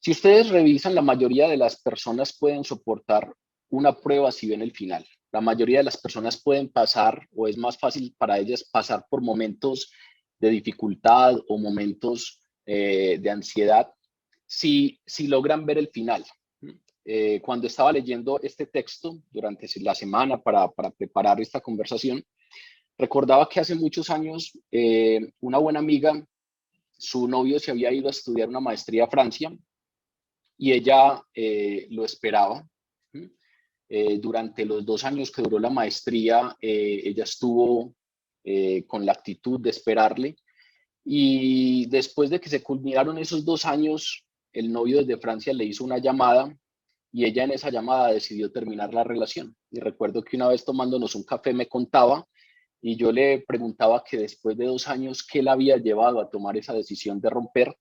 Si ustedes revisan, la mayoría de las personas pueden soportar una prueba si ven el final. La mayoría de las personas pueden pasar, o es más fácil para ellas pasar por momentos de dificultad o momentos de ansiedad si logran ver el final. Cuando estaba leyendo este texto durante la semana para preparar esta conversación, recordaba que hace muchos años una buena amiga, su novio se había ido a estudiar una maestría a Francia y ella lo esperaba. Durante los 2 años que duró la maestría, ella estuvo con la actitud de esperarle, y después de que se culminaron esos 2 años, el novio desde Francia le hizo una llamada y ella en esa llamada decidió terminar la relación. Y recuerdo que una vez tomándonos un café me contaba, y yo le preguntaba que después de 2 años, ¿qué la había llevado a tomar esa decisión de romper?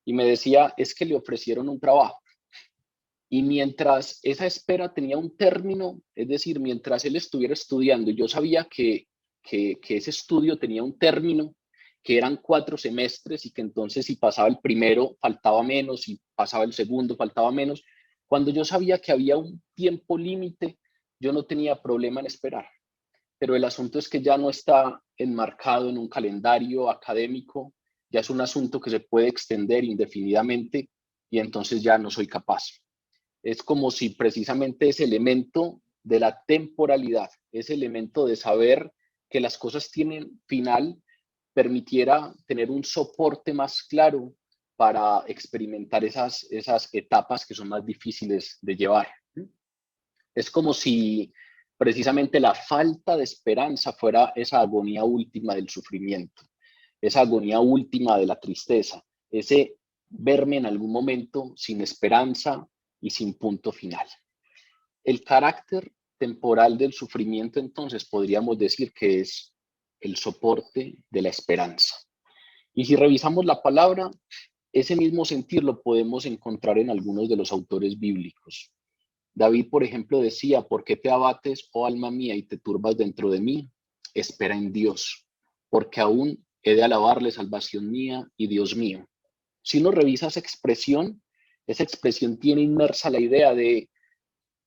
Y me decía, es que le ofrecieron un trabajo. Y mientras esa espera tenía un término, es decir, mientras él estuviera estudiando, yo sabía que ese estudio tenía un término, que eran 4 semestres, y que entonces si pasaba el primero faltaba menos, si pasaba el segundo faltaba menos. Cuando yo sabía que había un tiempo límite, yo no tenía problema en esperar. Pero el asunto es que ya no está enmarcado en un calendario académico, ya es un asunto que se puede extender indefinidamente, y entonces ya no soy capaz. Es como si precisamente ese elemento de la temporalidad, ese elemento de saber que las cosas tienen final, permitiera tener un soporte más claro para experimentar esas etapas que son más difíciles de llevar. Es como si precisamente la falta de esperanza fuera esa agonía última del sufrimiento, esa agonía última de la tristeza, ese verme en algún momento sin esperanza y sin punto final. El carácter temporal del sufrimiento, entonces, podríamos decir que es el soporte de la esperanza. Y si revisamos la palabra, ese mismo sentir lo podemos encontrar en algunos de los autores bíblicos. David, por ejemplo, decía, ¿por qué te abates, oh alma mía, y te turbas dentro de mí? Espera en Dios, porque aún he de alabarle, salvación mía y Dios mío. Si uno revisa esa expresión tiene inmersa la idea de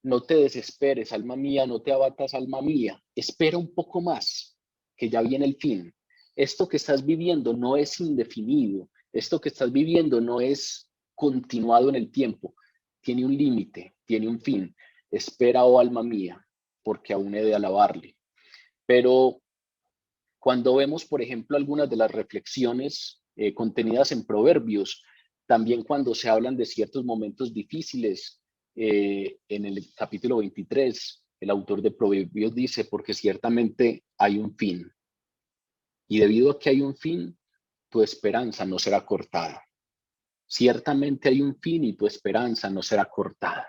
no te desesperes, alma mía, no te abatas, alma mía, espera un poco más, que ya viene el fin. Esto que estás viviendo no es indefinido, esto que estás viviendo no es continuado en el tiempo, tiene un límite, tiene un fin. Espera, oh alma mía, porque aún he de alabarle. Pero cuando vemos, por ejemplo, algunas de las reflexiones contenidas en Proverbios, también cuando se hablan de ciertos momentos difíciles, en el capítulo 23, el autor de Proverbios dice, porque ciertamente hay un fin, y debido a que hay un fin, tu esperanza no será cortada. Ciertamente hay un fin y tu esperanza no será cortada.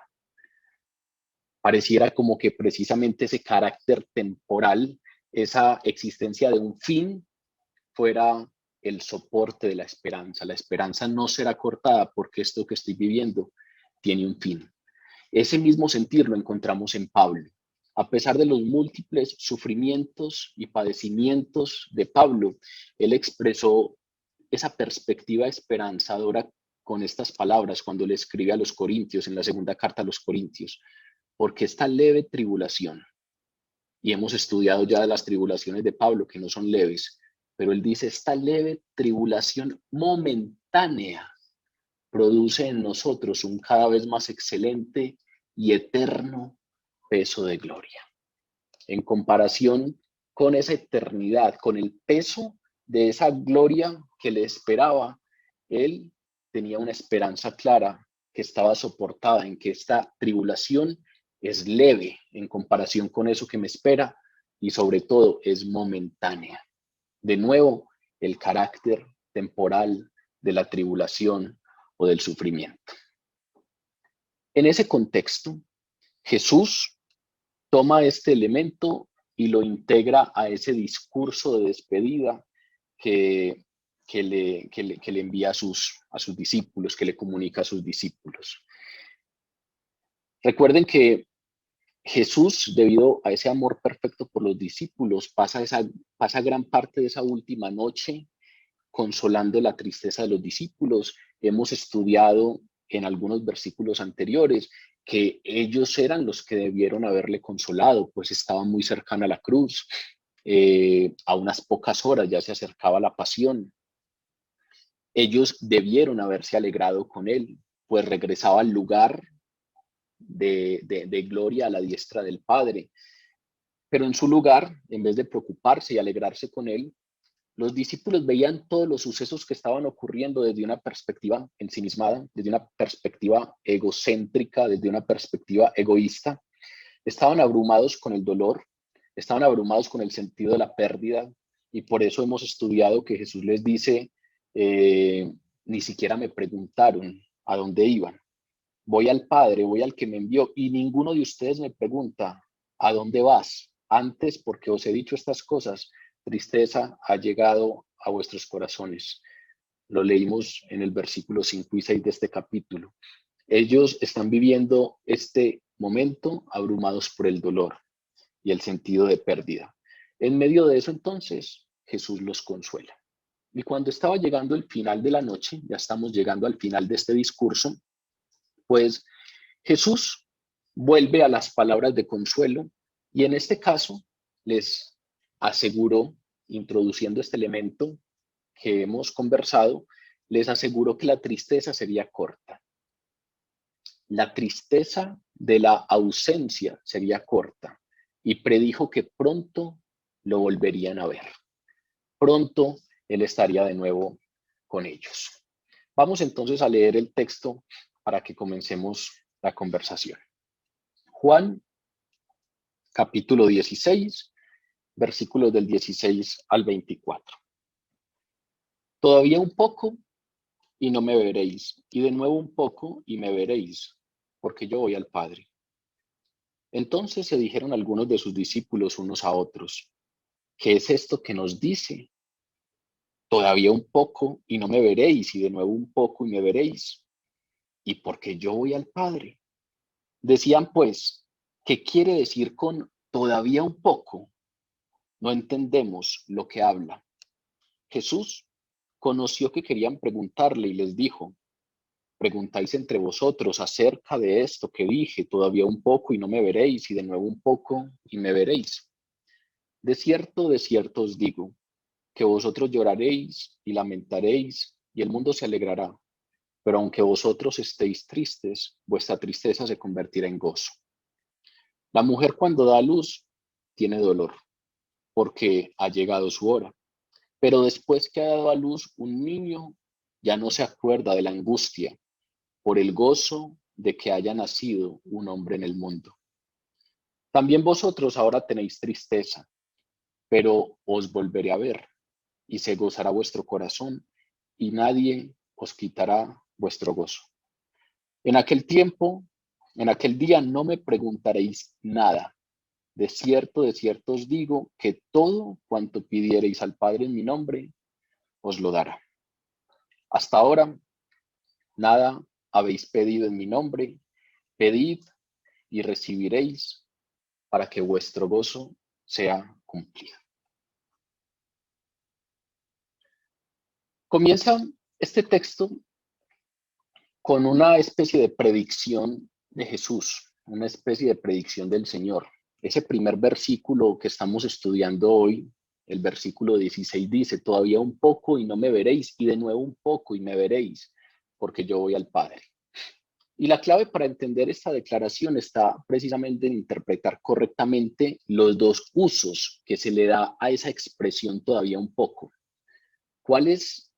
Pareciera como que precisamente ese carácter temporal, esa existencia de un fin, fuera el soporte de la esperanza. La esperanza no será cortada porque esto que estoy viviendo tiene un fin. Ese mismo sentir lo encontramos en Pablo. A pesar de los múltiples sufrimientos y padecimientos de Pablo, él expresó esa perspectiva esperanzadora con estas palabras cuando le escribe a los Corintios, en la segunda carta a los Corintios, porque esta leve tribulación, y hemos estudiado ya las tribulaciones de Pablo, que no son leves, pero él dice, esta leve tribulación momentánea produce en nosotros un cada vez más excelente y eterno peso de gloria. En comparación con esa eternidad, con el peso de esa gloria que le esperaba, él tenía una esperanza clara que estaba soportada en que esta tribulación es leve en comparación con eso que me espera, y sobre todo es momentánea. De nuevo, el carácter temporal de la tribulación o del sufrimiento. En ese contexto, Jesús toma este elemento y lo integra a ese discurso de despedida que le envía a sus discípulos, que le comunica a sus discípulos. Recuerden que Jesús, debido a ese amor perfecto por los discípulos, pasa gran parte de esa última noche consolando la tristeza de los discípulos. Hemos estudiado en algunos versículos anteriores que ellos eran los que debieron haberle consolado, pues estaba muy cercana a la cruz, a unas pocas horas ya se acercaba la pasión. Ellos debieron haberse alegrado con él, pues regresaba al lugar de gloria a la diestra del Padre. Pero en su lugar, en vez de preocuparse y alegrarse con él, los discípulos veían todos los sucesos que estaban ocurriendo desde una perspectiva ensimismada, desde una perspectiva egocéntrica, desde una perspectiva egoísta. Estaban abrumados con el dolor, estaban abrumados con el sentido de la pérdida, y por eso hemos estudiado que Jesús les dice, ni siquiera me preguntaron a dónde iban. Voy al Padre, voy al que me envió, y ninguno de ustedes me pregunta, ¿a dónde vas? Antes, porque os he dicho estas cosas, tristeza ha llegado a vuestros corazones. Lo leímos en el versículo 5 y 6 de este capítulo. Ellos están viviendo este momento abrumados por el dolor y el sentido de pérdida. En medio de eso, entonces, Jesús los consuela. Y cuando estaba llegando el final de la noche, ya estamos llegando al final de este discurso, pues Jesús vuelve a las palabras de consuelo y en este caso les aseguró, introduciendo este elemento que hemos conversado, les aseguró que la tristeza sería corta. La tristeza de la ausencia sería corta y predijo que pronto lo volverían a ver. Pronto él estaría de nuevo con ellos. Vamos entonces a leer el texto para que comencemos la conversación. Juan, capítulo 16, versículos del 16 al 24. Todavía un poco y no me veréis, y de nuevo un poco y me veréis, porque yo voy al Padre. Entonces se dijeron algunos de sus discípulos unos a otros, ¿qué es esto que nos dice? Todavía un poco y no me veréis, y de nuevo un poco y me veréis, y porque yo voy al Padre. Decían pues, ¿qué quiere decir con todavía un poco? No entendemos lo que habla. Jesús conoció que querían preguntarle y les dijo, preguntáis entre vosotros acerca de esto que dije, todavía un poco y no me veréis, y de nuevo un poco y me veréis. De cierto os digo, que vosotros lloraréis y lamentaréis, y el mundo se alegrará. Pero aunque vosotros estéis tristes, vuestra tristeza se convertirá en gozo. La mujer cuando da a luz tiene dolor, porque ha llegado su hora. Pero después que ha dado a luz un niño, ya no se acuerda de la angustia por el gozo de que haya nacido un hombre en el mundo. También vosotros ahora tenéis tristeza, pero os volveré a ver y se gozará vuestro corazón y nadie os quitará vuestro gozo. En aquel tiempo, en aquel día no me preguntaréis nada. De cierto os digo que todo cuanto pidiereis al Padre en mi nombre, os lo dará. Hasta ahora, nada habéis pedido en mi nombre. Pedid y recibiréis para que vuestro gozo sea cumplido. Comienza este texto con una especie de predicción de Jesús, una especie de predicción del Señor. Ese primer versículo que estamos estudiando hoy, el versículo 16 dice, todavía un poco y no me veréis, y de nuevo un poco y me veréis, porque yo voy al Padre. Y la clave para entender esta declaración está precisamente en interpretar correctamente los dos usos que se le da a esa expresión todavía un poco. ¿Cuál es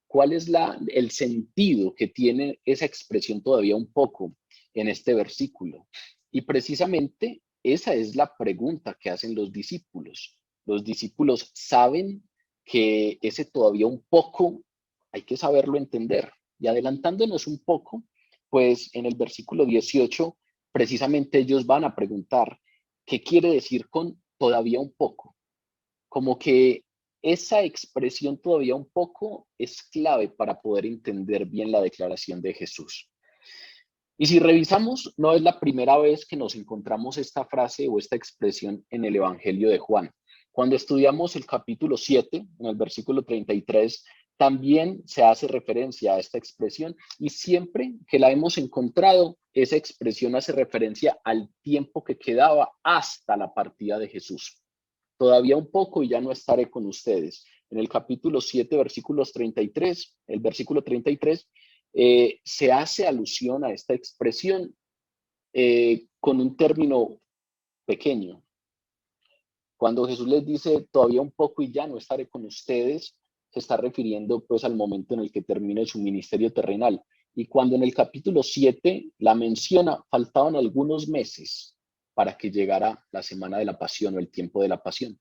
el sentido que tiene esa expresión todavía un poco en este versículo? Y precisamente esa es la pregunta que hacen los discípulos. Los discípulos saben que ese todavía un poco hay que saberlo entender. Y adelantándonos un poco, pues en el versículo 18, precisamente ellos van a preguntar, ¿qué quiere decir con todavía un poco? Como que esa expresión todavía un poco es clave para poder entender bien la declaración de Jesús. Y si revisamos, no es la primera vez que nos encontramos esta frase o esta expresión en el Evangelio de Juan. Cuando estudiamos el capítulo 7, en el versículo 33, también se hace referencia a esta expresión y siempre que la hemos encontrado, esa expresión hace referencia al tiempo que quedaba hasta la partida de Jesús. Todavía un poco y ya no estaré con ustedes. En el capítulo 7, versículos 33, el versículo 33, se hace alusión a esta expresión con un término pequeño. Cuando Jesús les dice todavía un poco y ya no estaré con ustedes, se está refiriendo pues al momento en el que termine su ministerio terrenal. Y cuando en el capítulo 7 la menciona, faltaban algunos meses para que llegara la semana de la pasión o el tiempo de la pasión.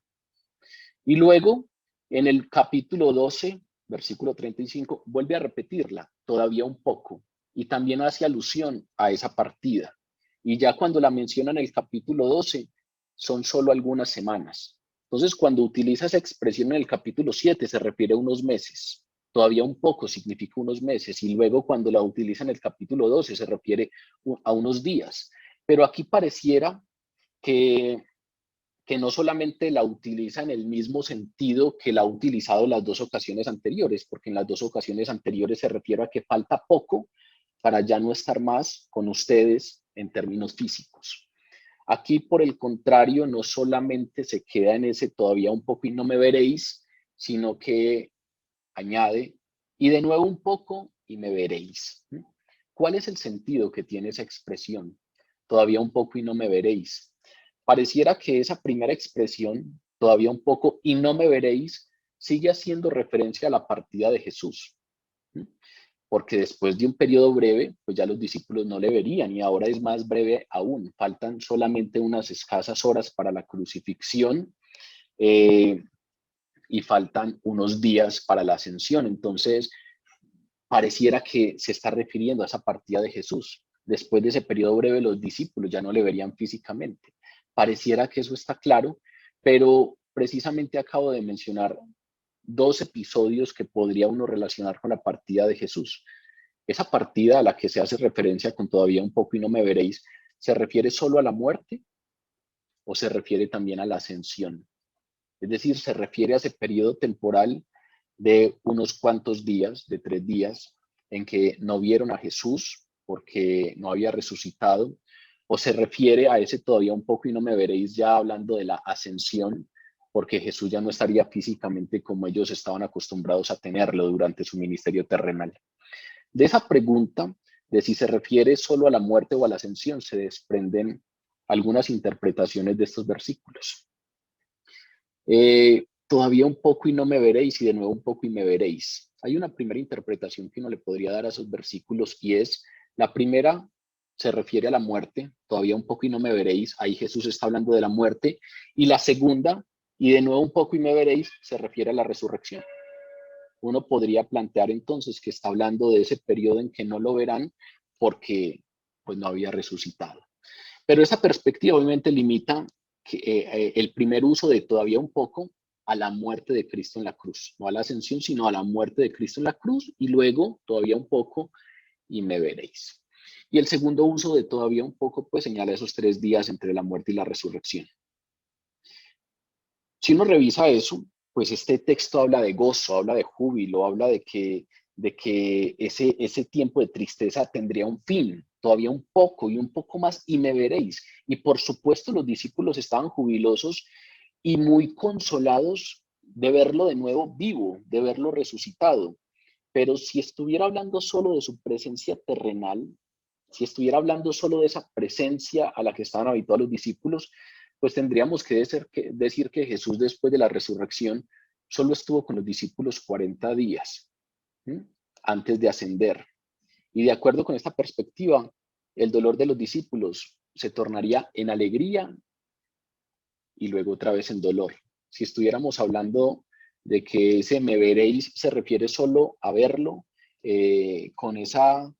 Y luego en el capítulo 12, versículo 35, vuelve a repetirla, todavía un poco, y también hace alusión a esa partida. Y ya cuando la menciona en el capítulo 12, son solo algunas semanas. Entonces, cuando utiliza esa expresión en el capítulo 7, se refiere a unos meses. Todavía un poco significa unos meses. Y luego cuando la utiliza en el capítulo 12, se refiere a unos días. Pero aquí pareciera que no solamente la utiliza en el mismo sentido que la ha utilizado las dos ocasiones anteriores, porque en las dos ocasiones anteriores se refiere a que falta poco para ya no estar más con ustedes en términos físicos. Aquí, por el contrario, no solamente se queda en ese todavía un poco y no me veréis, sino que añade, y de nuevo un poco y me veréis. ¿Cuál es el sentido que tiene esa expresión? Todavía un poco y no me veréis. Pareciera que esa primera expresión, todavía un poco y no me veréis, sigue haciendo referencia a la partida de Jesús. Porque después de un periodo breve, pues ya los discípulos no le verían y ahora es más breve aún. Faltan solamente unas escasas horas para la crucifixión y faltan unos días para la ascensión. Entonces, pareciera que se está refiriendo a esa partida de Jesús. Después de ese periodo breve, los discípulos ya no le verían físicamente. Pareciera que eso está claro, pero precisamente acabo de mencionar dos episodios que podría uno relacionar con la partida de Jesús. Esa partida a la que se hace referencia con todavía un poco y no me veréis, ¿se refiere solo a la muerte o se refiere también a la ascensión? Es decir, se refiere a ese periodo temporal de unos cuantos días, de 3 días, en que no vieron a Jesús porque no había resucitado, o se refiere a ese todavía un poco y no me veréis ya hablando de la ascensión, porque Jesús ya no estaría físicamente como ellos estaban acostumbrados a tenerlo durante su ministerio terrenal. De esa pregunta, de si se refiere solo a la muerte o a la ascensión, se desprenden algunas interpretaciones de estos versículos. Todavía un poco y no me veréis, y de nuevo un poco y me veréis. Hay una primera interpretación que uno le podría dar a esos versículos y es, la primera se refiere a la muerte, todavía un poco y no me veréis, ahí Jesús está hablando de la muerte, y la segunda, y de nuevo un poco y me veréis, se refiere a la resurrección. Uno podría plantear entonces que está hablando de ese periodo en que no lo verán porque pues no había resucitado. Pero esa perspectiva obviamente limita el primer uso de todavía un poco a la muerte de Cristo en la cruz, no a la ascensión, sino a la muerte de Cristo en la cruz y luego todavía un poco y me veréis. Y el segundo uso de todavía un poco, pues señala esos 3 días entre la muerte y la resurrección. Si uno revisa eso, pues este texto habla de gozo, habla de júbilo, habla de que ese tiempo de tristeza tendría un fin, todavía un poco y un poco más y me veréis. Y por supuesto los discípulos estaban jubilosos y muy consolados de verlo de nuevo vivo, de verlo resucitado. Pero si estuviera hablando solo de su presencia terrenal, si estuviera hablando solo de esa presencia a la que estaban habituados los discípulos, pues tendríamos que decir que Jesús después de la resurrección solo estuvo con los discípulos 40 días antes de ascender. Y de acuerdo con esta perspectiva, el dolor de los discípulos se tornaría en alegría y luego otra vez en dolor. Si estuviéramos hablando de que ese me veréis se refiere solo a verlo con esa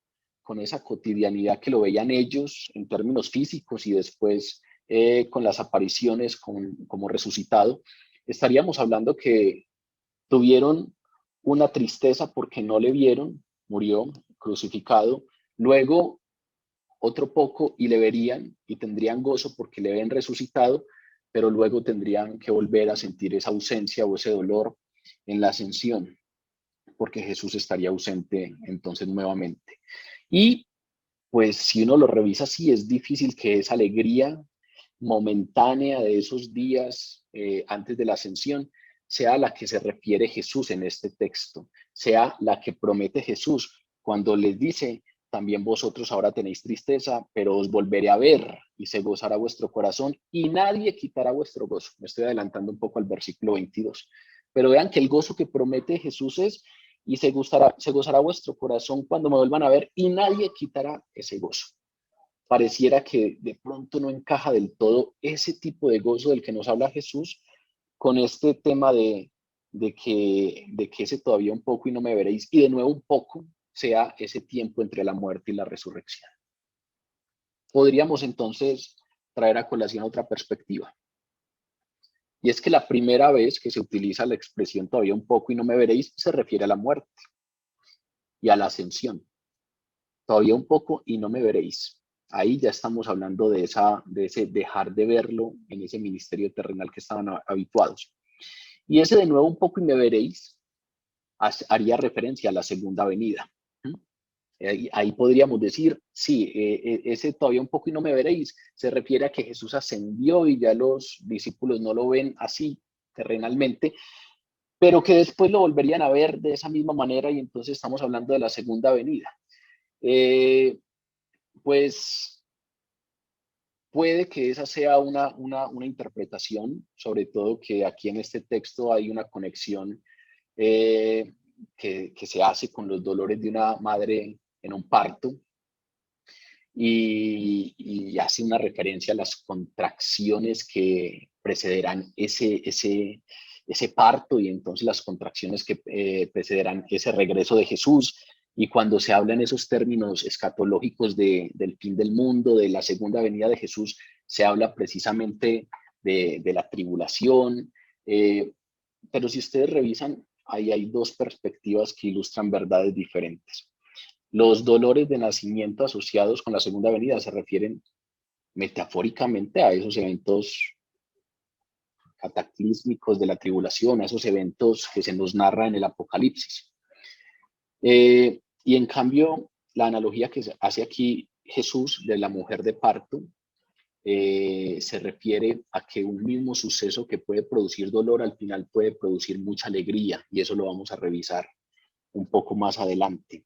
cotidianidad que lo veían ellos en términos físicos y después con las apariciones como resucitado, estaríamos hablando que tuvieron una tristeza porque no le vieron, murió crucificado, luego otro poco y le verían y tendrían gozo porque le ven resucitado, pero luego tendrían que volver a sentir esa ausencia o ese dolor en la ascensión. porque Jesús estaría ausente entonces nuevamente. Y pues si uno lo revisa así, es difícil que esa alegría momentánea de esos días antes de la ascensión sea la que se refiere Jesús en este texto, sea la que promete Jesús cuando les dice, también vosotros ahora tenéis tristeza, pero os volveré a ver y se gozará vuestro corazón y nadie quitará vuestro gozo. Me estoy adelantando un poco al versículo 22. Pero vean que el gozo que promete Jesús es, y se gozará vuestro corazón cuando me vuelvan a ver y nadie quitará ese gozo. Pareciera que de pronto no encaja del todo ese tipo de gozo del que nos habla Jesús con este tema de que ese todavía un poco y no me veréis, y de nuevo un poco sea ese tiempo entre la muerte y la resurrección. Podríamos entonces traer a colación otra perspectiva, y es que la primera vez que se utiliza la expresión todavía un poco y no me veréis se refiere a la muerte y a la ascensión. Todavía un poco y no me veréis. Ahí ya estamos hablando de ese dejar de verlo en ese ministerio terrenal que estaban habituados. Y ese de nuevo un poco y me veréis haría referencia a la segunda venida. Ahí podríamos decir, sí, ese todavía un poco y no me veréis, se refiere a que Jesús ascendió y ya los discípulos no lo ven así terrenalmente, pero que después lo volverían a ver de esa misma manera y entonces estamos hablando de la segunda venida. Pues puede que esa sea una interpretación, sobre todo que aquí en este texto hay una conexión que se hace con los dolores de una madre en un parto y hace una referencia a las contracciones que precederán ese parto y entonces las contracciones que precederán ese regreso de Jesús. Y cuando se habla en esos términos escatológicos del fin del mundo, de la segunda venida de Jesús, se habla precisamente de la tribulación. Pero si ustedes revisan, ahí hay dos perspectivas que ilustran verdades diferentes. Los dolores de nacimiento asociados con la segunda venida se refieren metafóricamente a esos eventos cataclísmicos de la tribulación, a esos eventos que se nos narra en el Apocalipsis. Y en cambio, la analogía que hace aquí Jesús de la mujer de parto se refiere a que un mismo suceso que puede producir dolor al final puede producir mucha alegría, y eso lo vamos a revisar un poco más adelante.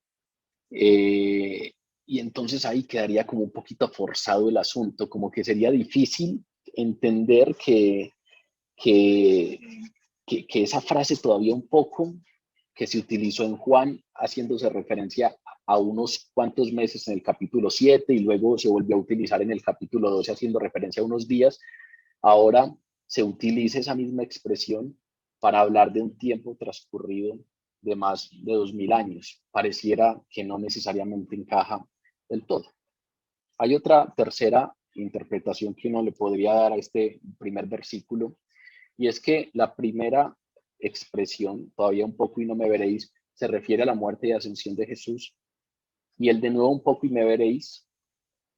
Y entonces ahí quedaría como un poquito forzado el asunto, como que sería difícil entender que, que esa frase todavía un poco que se utilizó en Juan, haciéndose referencia a unos cuantos meses en el capítulo 7 y luego se volvió a utilizar en el capítulo 12 haciendo referencia a unos días, ahora se utiliza esa misma expresión para hablar de un tiempo transcurrido de más de 2000 años. Pareciera que no necesariamente encaja del todo. Hay otra tercera interpretación que uno le podría dar a este primer versículo, y es que la primera expresión, todavía un poco y no me veréis, se refiere a la muerte y ascensión de Jesús, y el de nuevo un poco y me veréis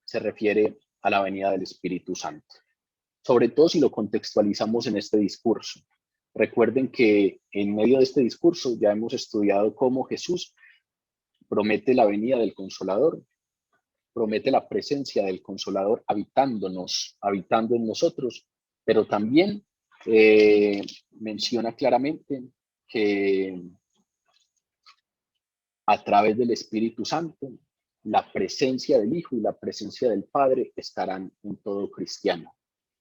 se refiere a la venida del Espíritu Santo. Sobre todo si lo contextualizamos en este discurso. Recuerden que en medio de este discurso ya hemos estudiado cómo Jesús promete la venida del Consolador, promete la presencia del Consolador habitándonos, habitando en nosotros, pero también menciona claramente que a través del Espíritu Santo, la presencia del Hijo y la presencia del Padre estarán en todo cristiano.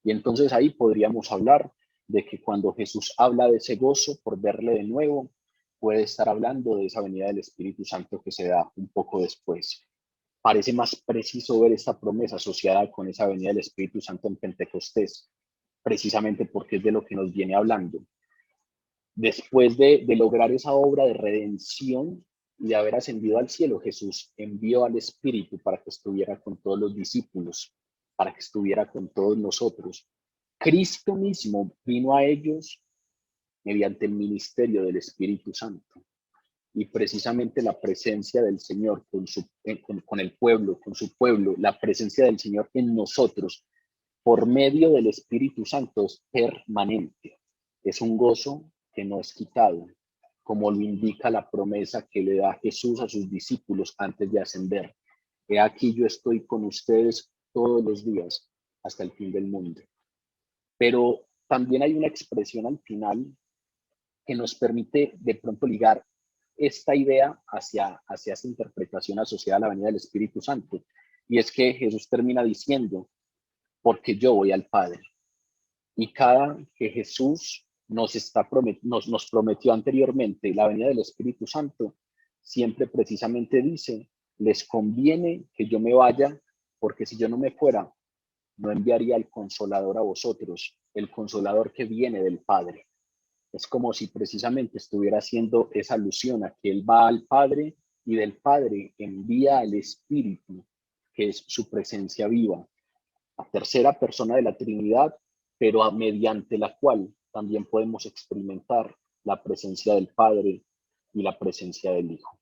Y entonces ahí podríamos hablar de que cuando Jesús habla de ese gozo por verle de nuevo, puede estar hablando de esa venida del Espíritu Santo que se da un poco después. Parece más preciso ver esta promesa asociada con esa venida del Espíritu Santo en Pentecostés, precisamente porque es de lo que nos viene hablando. Después de lograr esa obra de redención y de haber ascendido al cielo, Jesús envió al Espíritu para que estuviera con todos los discípulos, para que estuviera con todos nosotros. Cristo mismo vino a ellos mediante el ministerio del Espíritu Santo. Y precisamente la presencia del Señor con el pueblo, con su pueblo, la presencia del Señor en nosotros, por medio del Espíritu Santo, es permanente. Es un gozo que no es quitado. como lo indica la promesa que le da Jesús a sus discípulos antes de ascender. He aquí yo estoy con ustedes todos los días hasta el fin del mundo. Pero también hay una expresión al final que nos permite de pronto ligar esta idea hacia esta interpretación asociada a la venida del Espíritu Santo. Y es que Jesús termina diciendo, porque yo voy al Padre. Y cada que Jesús nos prometió anteriormente la venida del Espíritu Santo, siempre precisamente dice, les conviene que yo me vaya, porque si yo no me fuera, no enviaría el Consolador a vosotros, el Consolador que viene del Padre. Es como si precisamente estuviera haciendo esa alusión a que Él va al Padre y del Padre envía al Espíritu, que es su presencia viva, la tercera persona de la Trinidad, pero mediante la cual también podemos experimentar la presencia del Padre y la presencia del Hijo.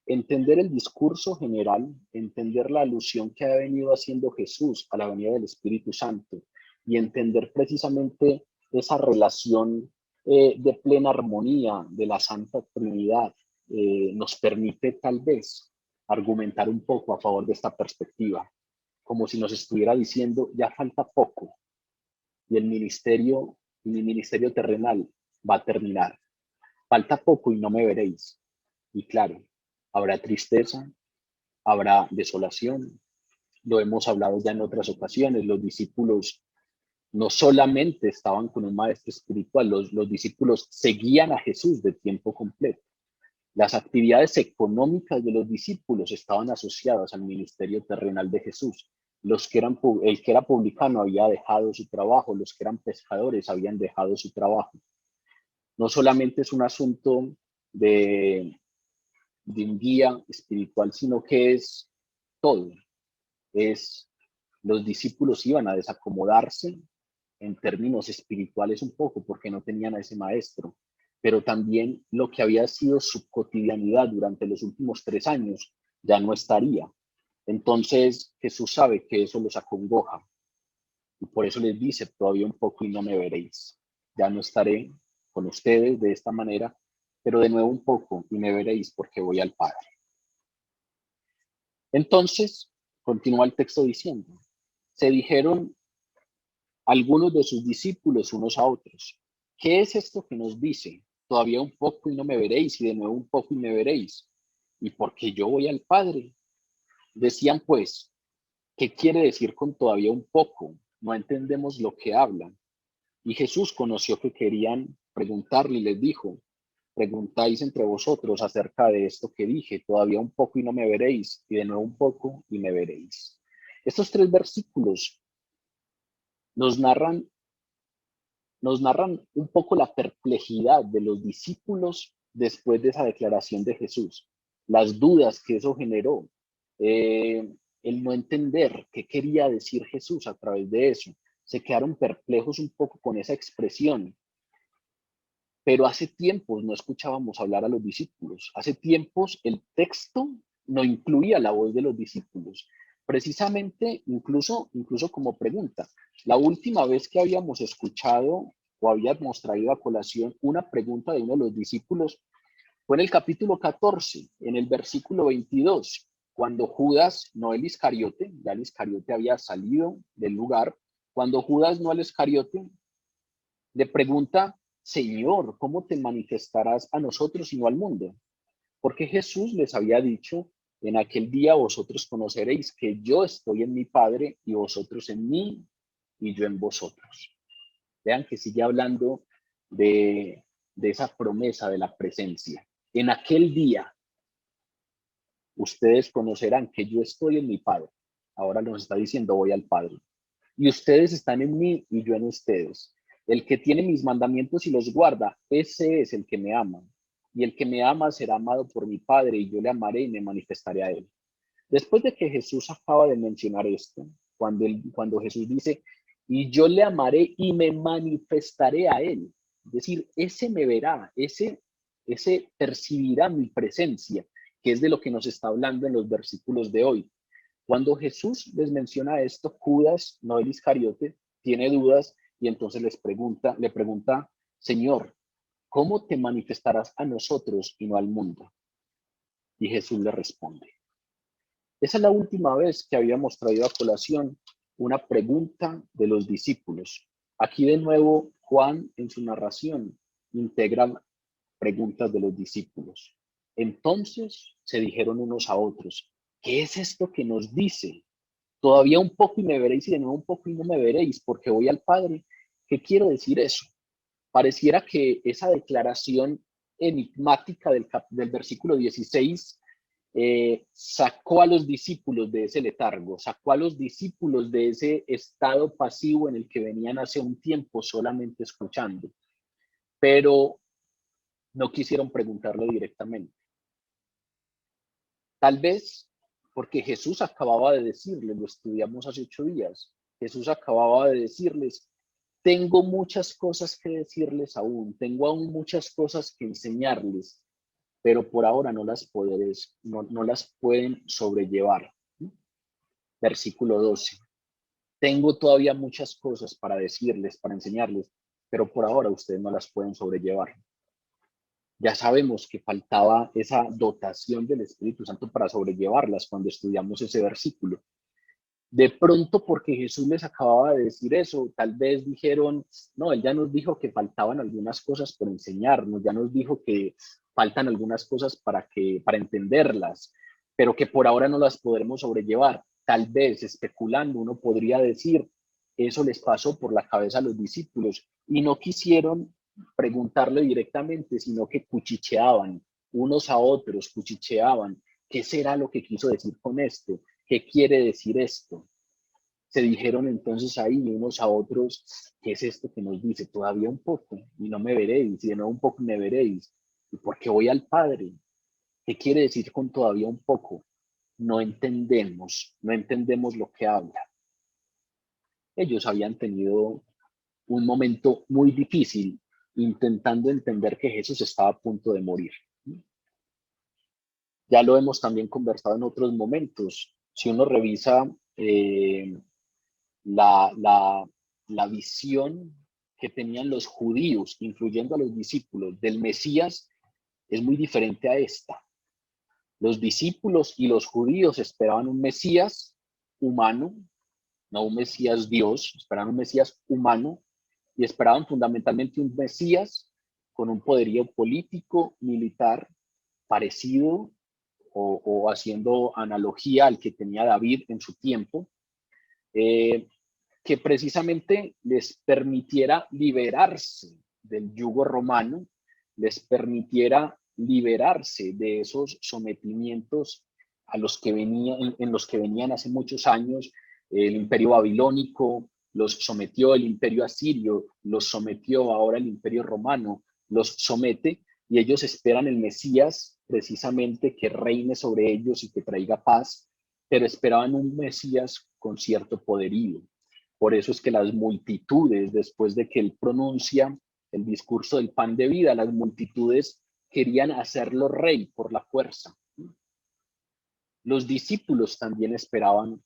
Entender el discurso general, entender la alusión que ha venido haciendo Jesús a la venida del Espíritu Santo y entender precisamente esa relación de plena armonía de la Santa Trinidad nos permite tal vez argumentar un poco a favor de esta perspectiva, como si nos estuviera diciendo, ya falta poco y mi ministerio terrenal va a terminar. Falta poco y no me veréis. Y claro, habrá tristeza, habrá desolación. Lo hemos hablado ya en otras ocasiones. Los discípulos no solamente estaban con un maestro espiritual, los discípulos seguían a Jesús de tiempo completo. Las actividades económicas de los discípulos estaban asociadas al ministerio terrenal de Jesús. El que era publicano había dejado su trabajo, los que eran pescadores habían dejado su trabajo. No solamente es un asunto de un guía espiritual, sino que es todo. Los discípulos iban a desacomodarse en términos espirituales un poco porque no tenían a ese maestro, pero también lo que había sido su cotidianidad durante los últimos 3 años ya no estaría. Entonces Jesús sabe que eso los acongoja y por eso les dice, todavía un poco y no me veréis. Ya no estaré con ustedes de esta manera, pero de nuevo un poco y me veréis porque voy al Padre. Entonces, continúa el texto diciendo, se dijeron algunos de sus discípulos unos a otros, ¿qué es esto que nos dice? Todavía un poco y no me veréis, y de nuevo un poco y me veréis. ¿Y porque yo voy al Padre? Decían pues, ¿qué quiere decir con todavía un poco? No entendemos lo que hablan. Y Jesús conoció que querían preguntarle y les dijo, preguntáis entre vosotros acerca de esto que dije, todavía un poco y no me veréis, y de nuevo un poco y me veréis. Estos 3 versículos nos narran un poco la perplejidad de los discípulos después de esa declaración de Jesús, las dudas que eso generó, el no entender qué quería decir Jesús a través de eso. Se quedaron perplejos un poco con esa expresión. Pero hace tiempos no escuchábamos hablar a los discípulos. Hace tiempos el texto no incluía la voz de los discípulos. Precisamente, incluso como pregunta, la última vez que habíamos escuchado o habíamos traído a colación una pregunta de uno de los discípulos fue en el capítulo 14, en el versículo 22, cuando Judas, no el Iscariote, ya el Iscariote había salido del lugar, cuando Judas, no el Iscariote, le pregunta, Señor, ¿cómo te manifestarás a nosotros y no al mundo? Porque Jesús les había dicho, en aquel día vosotros conoceréis que yo estoy en mi Padre y vosotros en mí y yo en vosotros. Vean que sigue hablando de esa promesa de la presencia. En aquel día ustedes conocerán que yo estoy en mi Padre. Ahora nos está diciendo, voy al Padre. Y ustedes están en mí y yo en ustedes. El que tiene mis mandamientos y los guarda, ese es el que me ama. Y el que me ama será amado por mi Padre, y yo le amaré y me manifestaré a él. Después de que Jesús acaba de mencionar esto, cuando Jesús dice, y yo le amaré y me manifestaré a él, es decir, ese me verá, ese percibirá mi presencia, que es de lo que nos está hablando en los versículos de hoy. Cuando Jesús les menciona esto, Judas, no el Iscariote, tiene dudas y entonces le pregunta, Señor, ¿cómo te manifestarás a nosotros y no al mundo? Y Jesús le responde. Esa es la última vez que habíamos traído a colación una pregunta de los discípulos. Aquí de nuevo Juan en su narración integra preguntas de los discípulos. Entonces se dijeron unos a otros, ¿qué es esto que nos dice? Todavía un poco y me veréis y de nuevo un poco y no me veréis porque voy al Padre. ¿Qué quiero decir eso? Pareciera que esa declaración enigmática del versículo 16 sacó a los discípulos de ese letargo, sacó a los discípulos de ese estado pasivo en el que venían hace un tiempo solamente escuchando, pero no quisieron preguntarle directamente. Tal vez porque Jesús acababa de decirles, lo estudiamos hace 8 días, Jesús acababa de decirles, tengo muchas cosas que decirles aún, tengo aún muchas cosas que enseñarles, pero por ahora no las pueden sobrellevar. Versículo 12. Tengo todavía muchas cosas para decirles, para enseñarles, pero por ahora ustedes no las pueden sobrellevar. Ya sabemos que faltaba esa dotación del Espíritu Santo para sobrellevarlas cuando estudiamos ese versículo. De pronto, porque Jesús les acababa de decir eso, tal vez dijeron, no, él ya nos dijo que faltaban algunas cosas por enseñarnos, ya nos dijo que faltan algunas cosas para entenderlas, pero que por ahora no las podremos sobrellevar. Tal vez, especulando, uno podría decir, eso les pasó por la cabeza a los discípulos y no quisieron preguntarle directamente, sino que cuchicheaban unos a otros, cuchicheaban. ¿Qué será lo que quiso decir con esto? ¿Qué quiere decir esto? Se dijeron entonces ahí unos a otros, ¿qué es esto que nos dice? Todavía un poco y no me veréis, y de nuevo un poco y me veréis. ¿Y porque voy al Padre? ¿Qué quiere decir con todavía un poco? No entendemos lo que habla. Ellos habían tenido un momento muy difícil intentando entender que Jesús estaba a punto de morir. Ya lo hemos también conversado en otros momentos. Si uno revisa la, la, la visión que tenían los judíos, incluyendo a los discípulos, del Mesías, es muy diferente a esta. Los discípulos y los judíos esperaban un Mesías humano, no un Mesías Dios, esperaban un Mesías humano y esperaban fundamentalmente un Mesías con un poderío político, militar, parecido o haciendo analogía al que tenía David en su tiempo, que precisamente les permitiera liberarse del yugo romano, les permitiera liberarse de esos sometimientos a los que venían, en los que venían hace muchos años. El imperio babilónico los sometió, el imperio asirio los sometió, ahora el imperio romano los somete, y ellos esperan el Mesías precisamente que reine sobre ellos y que traiga paz, pero esperaban un Mesías con cierto poderío. Por eso es que las multitudes, después de que él pronuncia el discurso del pan de vida, las multitudes querían hacerlo rey por la fuerza. Los discípulos también esperaban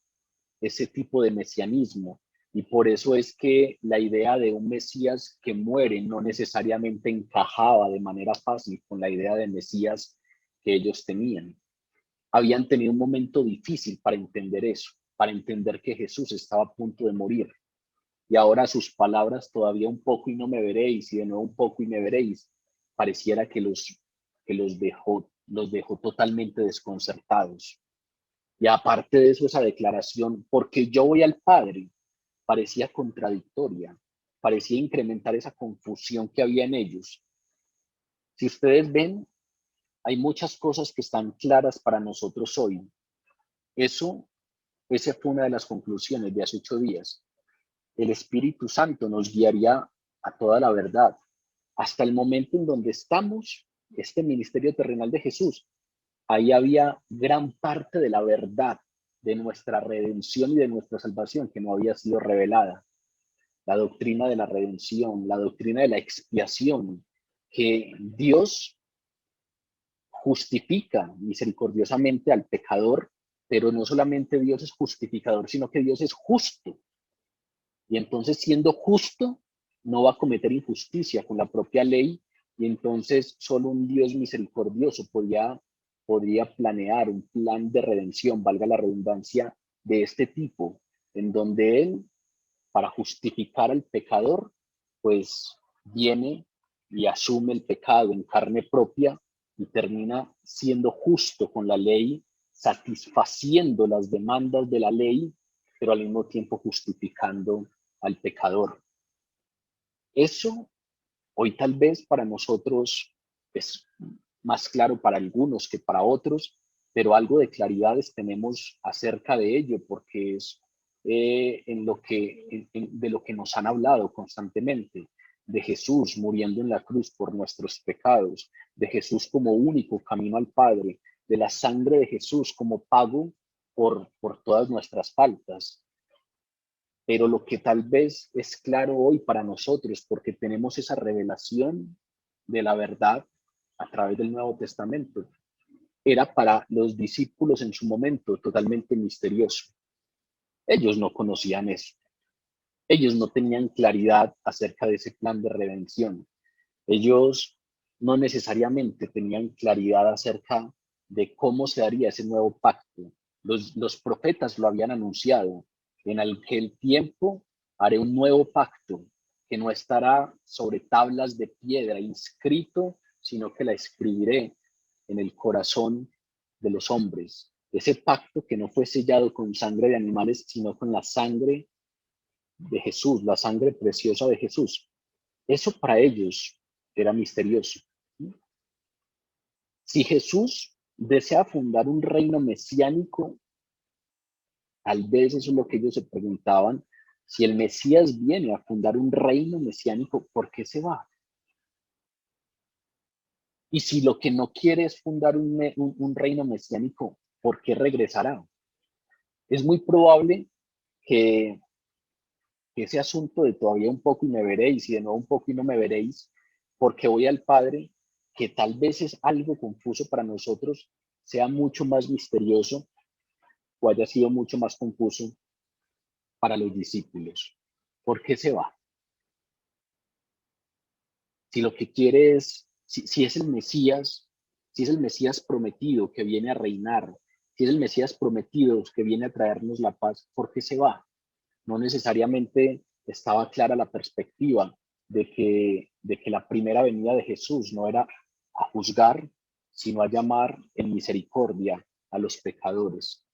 ese tipo de mesianismo, y por eso es que la idea de un Mesías que muere no necesariamente encajaba de manera fácil con la idea de Mesías que ellos tenían. Habían tenido un momento difícil para entender eso, para entender que Jesús estaba a punto de morir. Y ahora sus palabras, todavía un poco y no me veréis, y de nuevo un poco y me veréis, pareciera que los dejó totalmente desconcertados. Y aparte de eso, esa declaración, porque yo voy al Padre, parecía contradictoria, parecía incrementar esa confusión que había en ellos. Si ustedes ven, hay muchas cosas que están claras para nosotros hoy. Esa fue una de las conclusiones de hace 8 días. El Espíritu Santo nos guiaría a toda la verdad. Hasta el momento en donde estamos, este ministerio terrenal de Jesús, ahí había gran parte de la verdad de nuestra redención y de nuestra salvación que no había sido revelada. La doctrina de la redención, la doctrina de la expiación, que Dios justifica misericordiosamente al pecador, pero no solamente Dios es justificador, sino que Dios es justo. Y entonces, siendo justo, no va a cometer injusticia con la propia ley, Y entonces solo un Dios misericordioso podría planear un plan de redención, valga la redundancia, de este tipo, en donde Él, para justificar al pecador, pues viene y asume el pecado en carne propia y termina siendo justo con la ley, satisfaciendo las demandas de la ley, pero al mismo tiempo justificando al pecador. Eso hoy tal vez para nosotros es más claro para algunos que para otros, pero algo de claridades tenemos acerca de ello porque es de lo que nos han hablado constantemente, de Jesús muriendo en la cruz por nuestros pecados, de Jesús como único camino al Padre, de la sangre de Jesús como pago por todas nuestras faltas. Pero lo que tal vez es claro hoy para nosotros, porque tenemos esa revelación de la verdad a través del Nuevo Testamento, era para los discípulos en su momento totalmente misterioso. Ellos no conocían eso. Ellos no tenían claridad acerca de ese plan de redención. Ellos no necesariamente tenían claridad acerca de cómo se daría ese nuevo pacto. Los profetas lo habían anunciado. En aquel tiempo haré un nuevo pacto que no estará sobre tablas de piedra inscrito, sino que la escribiré en el corazón de los hombres. Ese pacto que no fue sellado con sangre de animales, sino con la sangre de Jesús, la sangre preciosa de Jesús. Eso para ellos era misterioso. Si Jesús desea fundar un reino mesiánico, tal vez eso es lo que ellos se preguntaban, si el Mesías viene a fundar un reino mesiánico, ¿por qué se va? Y si lo que no quiere es fundar un reino mesiánico, ¿por qué regresará? Es muy probable que ese asunto de todavía un poco y me veréis y de nuevo un poco y no me veréis, porque voy al Padre, que tal vez es algo confuso para nosotros, sea mucho más misterioso o haya sido mucho más confuso para los discípulos. ¿Por qué se va? Si lo que quiere es, si es el Mesías, si es el Mesías prometido que viene a reinar, si es el Mesías prometido que viene a traernos la paz, ¿por qué se va? No necesariamente estaba clara la perspectiva de que la primera venida de Jesús no era a juzgar, sino a llamar en misericordia a los pecadores.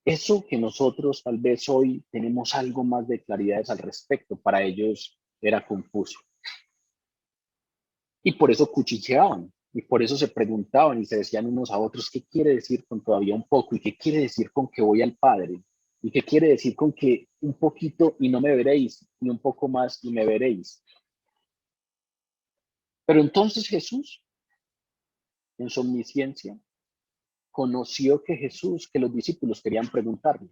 Eso que nosotros tal vez hoy tenemos algo más de claridades al respecto, para ellos era confuso. Y por eso cuchicheaban, y por eso se preguntaban y se decían unos a otros, ¿qué quiere decir con todavía un poco? ¿Y qué quiere decir con que voy al Padre? ¿Y qué quiere decir con que un poquito y no me veréis, y un poco más y me veréis? Pero entonces Jesús, en su omnisciencia, conoció que los discípulos querían preguntarle,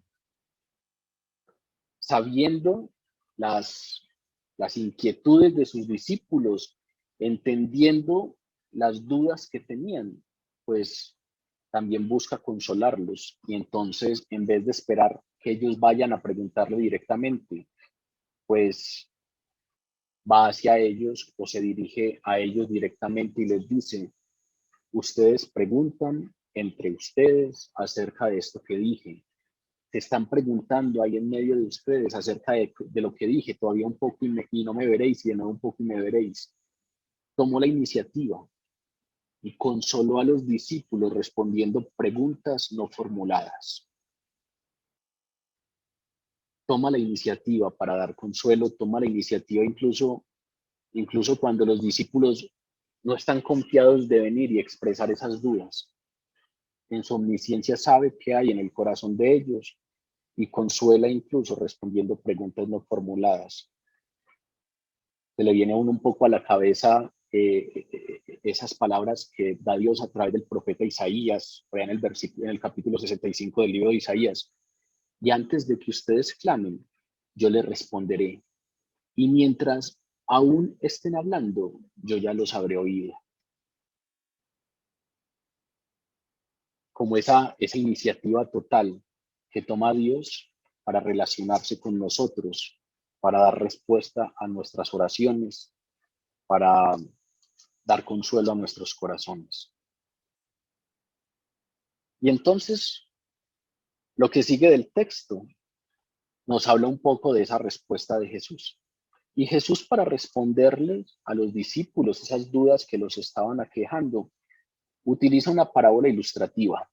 sabiendo las, las inquietudes de sus discípulos, entendiendo las dudas que tenían, pues también busca consolarlos. Y entonces, en vez de esperar que ellos vayan a preguntarle directamente, pues va hacia ellos o se dirige a ellos directamente y les dice, ustedes preguntan entre ustedes acerca de esto que dije. Se están preguntando ahí en medio de ustedes acerca de lo que dije, todavía un poco y no me veréis, y de nuevo un poco y me veréis. Tomó la iniciativa y consoló a los discípulos respondiendo preguntas no formuladas. Toma la iniciativa para dar consuelo, toma la iniciativa incluso cuando los discípulos no están confiados de venir y expresar esas dudas. En su omnisciencia sabe qué hay en el corazón de ellos y consuela incluso respondiendo preguntas no formuladas. Se le viene a uno un poco a la cabeza esas palabras que da Dios a través del profeta Isaías, en el capítulo 65 del libro de Isaías. Y antes de que ustedes clamen, yo les responderé. Y mientras aún estén hablando, yo ya los habré oído. Como esa iniciativa total que toma Dios para relacionarse con nosotros, para dar respuesta a nuestras oraciones, para dar consuelo a nuestros corazones. Y entonces, lo que sigue del texto nos habla un poco de esa respuesta de Jesús. Y Jesús, para responderles a los discípulos esas dudas que los estaban aquejando, utiliza una parábola ilustrativa.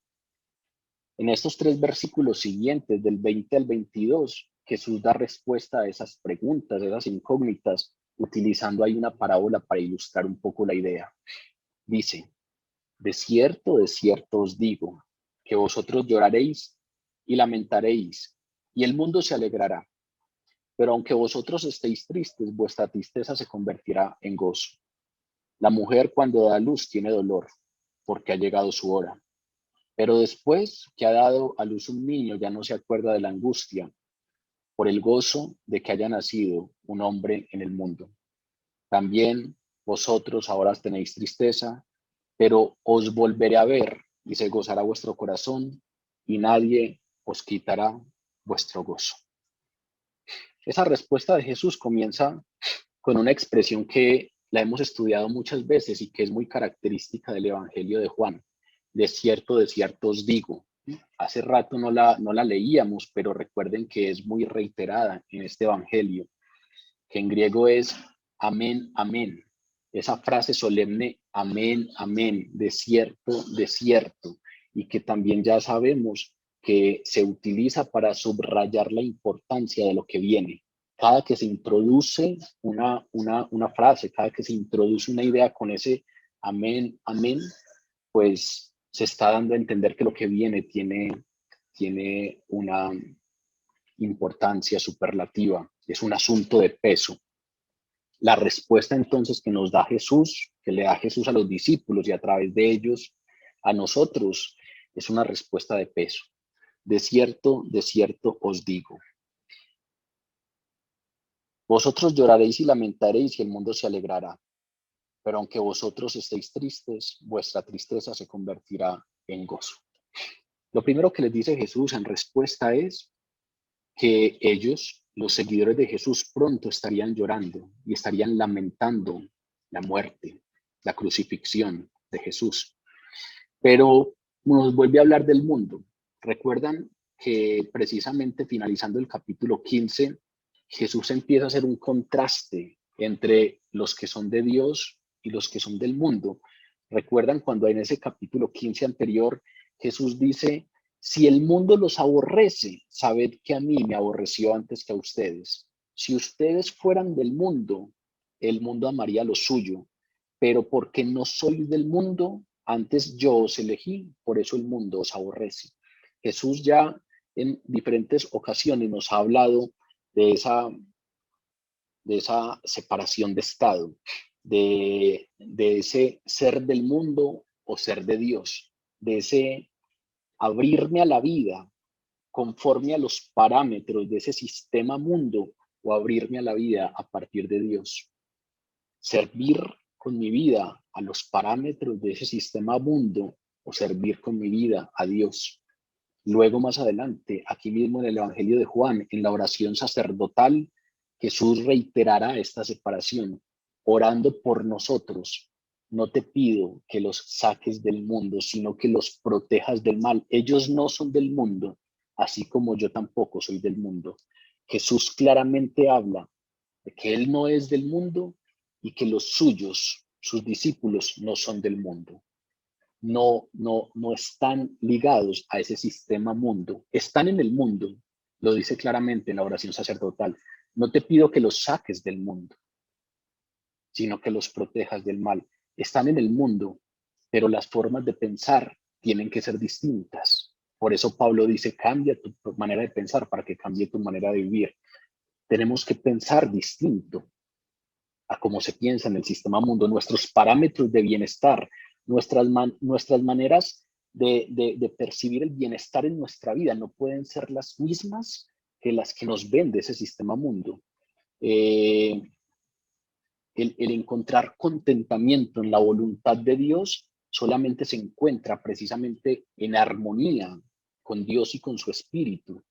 En estos 3 versículos siguientes, del 20 al 22, Jesús da respuesta a esas preguntas, a esas incógnitas, utilizando ahí una parábola para ilustrar un poco la idea. Dice: de cierto os digo, que vosotros lloraréis y lamentaréis, y el mundo se alegrará. Pero aunque vosotros estéis tristes, vuestra tristeza se convertirá en gozo. La mujer, cuando da luz, tiene dolor, porque ha llegado su hora. Pero después que ha dado a luz un niño, ya no se acuerda de la angustia por el gozo de que haya nacido un hombre en el mundo. También vosotros ahora tenéis tristeza, pero os volveré a ver y se gozará vuestro corazón y nadie os quitará vuestro gozo. Esa respuesta de Jesús comienza con una expresión que la hemos estudiado muchas veces y que es muy característica del Evangelio de Juan. De cierto os digo. Hace rato no la leíamos, pero recuerden que es muy reiterada en este Evangelio, que en griego es amén, amén. Esa frase solemne, amén, amén, de cierto, y que también ya sabemos que se utiliza para subrayar la importancia de lo que viene. Cada que se introduce una frase, cada que se introduce una idea con ese amén, amén, pues se está dando a entender que lo que viene tiene una importancia superlativa, es un asunto de peso. La respuesta entonces que nos da Jesús, que le da Jesús a los discípulos y a través de ellos a nosotros, es una respuesta de peso. De cierto os digo. Vosotros lloraréis y lamentaréis y el mundo se alegrará. Pero aunque vosotros estéis tristes, vuestra tristeza se convertirá en gozo. Lo primero que les dice Jesús en respuesta es que ellos, los seguidores de Jesús, pronto estarían llorando y estarían lamentando la muerte, la crucifixión de Jesús. Pero nos vuelve a hablar del mundo. Recuerdan que precisamente finalizando el capítulo 15, Jesús empieza a hacer un contraste entre los que son de Dios y los que son del mundo. Recuerdan cuando en ese capítulo 15 anterior Jesús dice: si el mundo los aborrece, sabed que a mí me aborreció antes que a ustedes. Si ustedes fueran del mundo, el mundo amaría lo suyo, pero porque no soy del mundo, antes yo os elegí, por eso el mundo os aborrece. Jesús ya en diferentes ocasiones nos ha hablado de esa separación de estado, de ese ser del mundo o ser de Dios, de ese abrirme a la vida conforme a los parámetros de ese sistema mundo o abrirme a la vida a partir de Dios. Servir con mi vida a los parámetros de ese sistema mundo o servir con mi vida a Dios. Luego, más adelante, aquí mismo en el Evangelio de Juan, en la oración sacerdotal, Jesús reiterará esta separación, orando por nosotros. No te pido que los saques del mundo, sino que los protejas del mal. Ellos no son del mundo, así como yo tampoco soy del mundo. Jesús claramente habla de que Él no es del mundo y que los suyos, sus discípulos, no son del mundo. No están ligados a ese sistema mundo. Están en el mundo, lo dice claramente en la oración sacerdotal. No te pido que los saques del mundo, sino que los protejas del mal. Están en el mundo, pero las formas de pensar tienen que ser distintas. Por eso Pablo dice: cambia tu manera de pensar para que cambie tu manera de vivir. Tenemos que pensar distinto a cómo se piensa en el sistema mundo. Nuestros parámetros de bienestar, nuestras maneras de percibir el bienestar en nuestra vida no pueden ser las mismas que las que nos vende ese sistema mundo. El encontrar contentamiento en la voluntad de Dios solamente se encuentra precisamente en armonía con Dios y con su espíritu,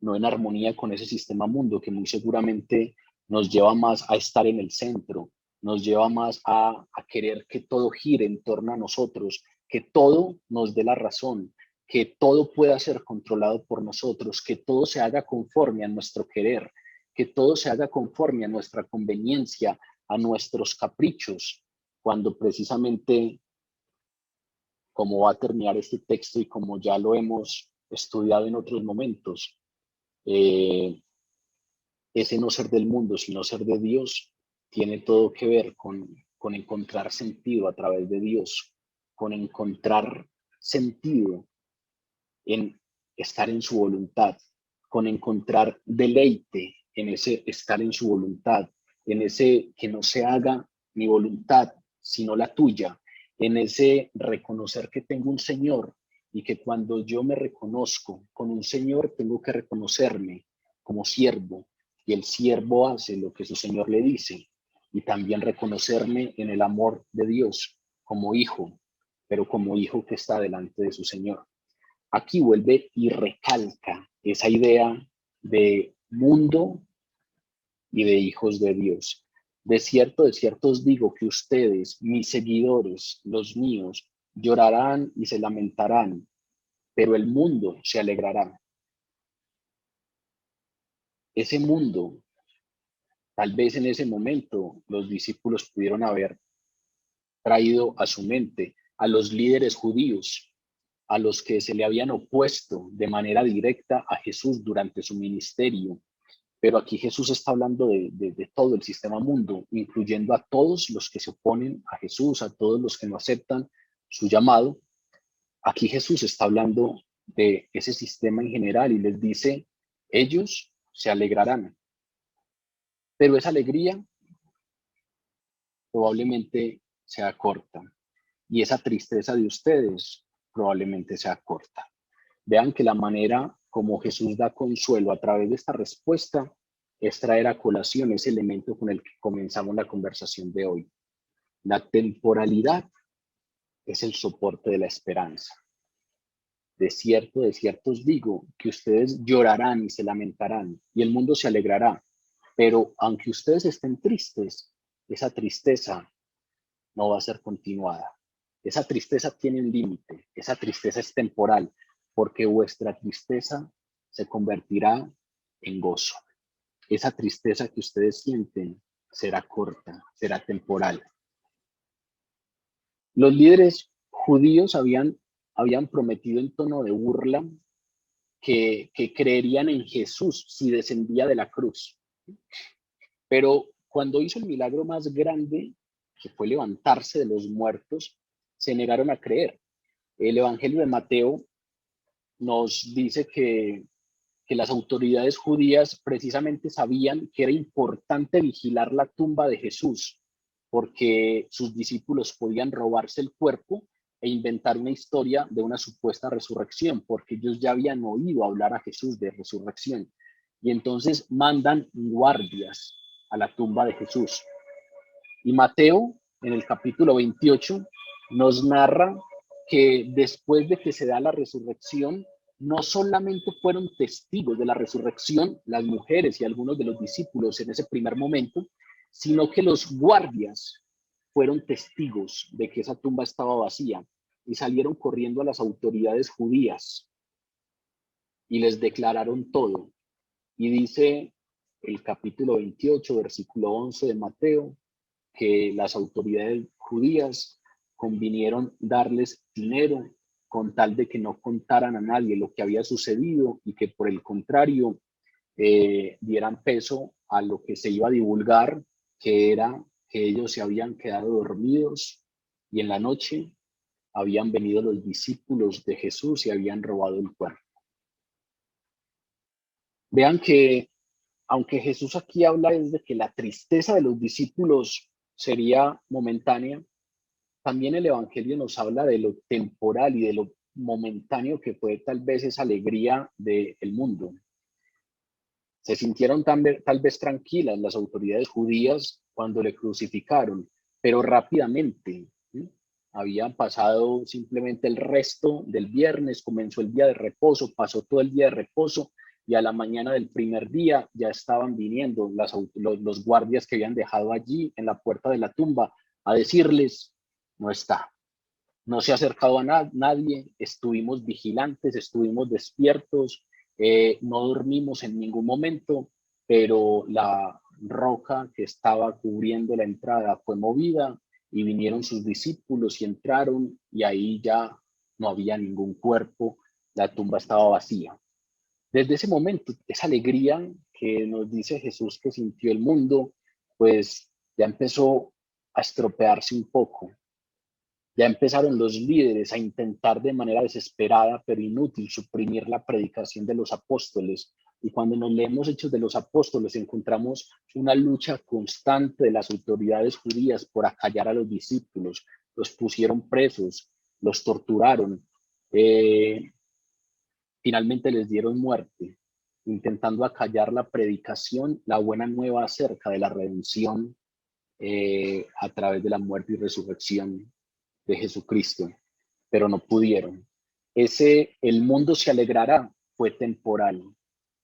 no en armonía con ese sistema mundo que muy seguramente nos lleva más a estar en el centro, nos lleva más a querer que todo gire en torno a nosotros, que todo nos dé la razón, que todo pueda ser controlado por nosotros, que todo se haga conforme a nuestro querer, que todo se haga conforme a nuestra conveniencia, a nuestros caprichos, cuando precisamente, como va a terminar este texto y como ya lo hemos estudiado en otros momentos, ese no ser del mundo, sino ser de Dios, tiene todo que ver con encontrar sentido a través de Dios, con encontrar sentido en estar en su voluntad, con encontrar deleite en ese estar en su voluntad, en ese que no se haga mi voluntad, sino la tuya, en ese reconocer que tengo un Señor y que cuando yo me reconozco con un Señor, tengo que reconocerme como siervo y el siervo hace lo que su Señor le dice y también reconocerme en el amor de Dios como hijo, pero como hijo que está delante de su Señor. Aquí vuelve y recalca esa idea de mundo y de hijos de Dios. De cierto os digo que ustedes, mis seguidores, los míos, llorarán y se lamentarán, pero el mundo se alegrará. Ese mundo, tal vez en ese momento, los discípulos pudieron haber traído a su mente a los líderes judíos, a los que se le habían opuesto de manera directa a Jesús durante su ministerio. Pero aquí Jesús está hablando de todo el sistema mundo, incluyendo a todos los que se oponen a Jesús, a todos los que no aceptan su llamado. Aquí Jesús está hablando de ese sistema en general y les dice, ellos se alegrarán, pero esa alegría probablemente sea corta y esa tristeza de ustedes probablemente sea corta. Vean que la manera como Jesús da consuelo a través de esta respuesta es traer a colación ese elemento con el que comenzamos la conversación de hoy. La temporalidad es el soporte de la esperanza. De cierto os digo que ustedes llorarán y se lamentarán y el mundo se alegrará, pero aunque ustedes estén tristes, esa tristeza no va a ser continuada. Esa tristeza tiene un límite, esa tristeza es temporal, porque vuestra tristeza se convertirá en gozo. Esa tristeza que ustedes sienten será corta, será temporal. Los líderes judíos habían prometido en tono de burla que creerían en Jesús si descendía de la cruz. Pero cuando hizo el milagro más grande, que fue levantarse de los muertos, se negaron a creer. El Evangelio de Mateo nos dice que las autoridades judías precisamente sabían que era importante vigilar la tumba de Jesús, porque sus discípulos podían robarse el cuerpo e inventar una historia de una supuesta resurrección, porque ellos ya habían oído hablar a Jesús de resurrección. Y entonces mandan guardias a la tumba de Jesús. Y Mateo, en el capítulo 28, nos narra que después de que se da la resurrección, no solamente fueron testigos de la resurrección las mujeres y algunos de los discípulos en ese primer momento, sino que los guardias fueron testigos de que esa tumba estaba vacía y salieron corriendo a las autoridades judías y les declararon todo. Y dice el capítulo 28, versículo 11 de Mateo, que las autoridades judías convinieron darles dinero con tal de que no contaran a nadie lo que había sucedido y que por el contrario dieran peso a lo que se iba a divulgar, que era que ellos se habían quedado dormidos y en la noche habían venido los discípulos de Jesús y habían robado el cuerpo. Vean que aunque Jesús aquí habla desde que la tristeza de los discípulos sería momentánea, también el Evangelio nos habla de lo temporal y de lo momentáneo que fue tal vez esa alegría del mundo. Se sintieron tal vez tranquilas las autoridades judías cuando le crucificaron, pero rápidamente, ¿sí? Habían pasado simplemente el resto del viernes, comenzó el día de reposo, pasó todo el día de reposo y a la mañana del primer día ya estaban viniendo los guardias que habían dejado allí en la puerta de la tumba a decirles, no está, no se ha acercado a nadie, estuvimos vigilantes, estuvimos despiertos, no dormimos en ningún momento, pero la roca que estaba cubriendo la entrada fue movida y vinieron sus discípulos y entraron y ahí ya no había ningún cuerpo, la tumba estaba vacía. Desde ese momento, esa alegría que nos dice Jesús que sintió el mundo, pues ya empezó a estropearse un poco. Ya empezaron los líderes a intentar de manera desesperada pero inútil suprimir la predicación de los apóstoles. Y cuando nos leemos Hechos de los Apóstoles encontramos una lucha constante de las autoridades judías por acallar a los discípulos. Los pusieron presos, los torturaron, finalmente les dieron muerte, intentando acallar la predicación, la buena nueva acerca de la redención a través de la muerte y resurrección de Jesucristo, pero no pudieron. El mundo se alegrará fue temporal,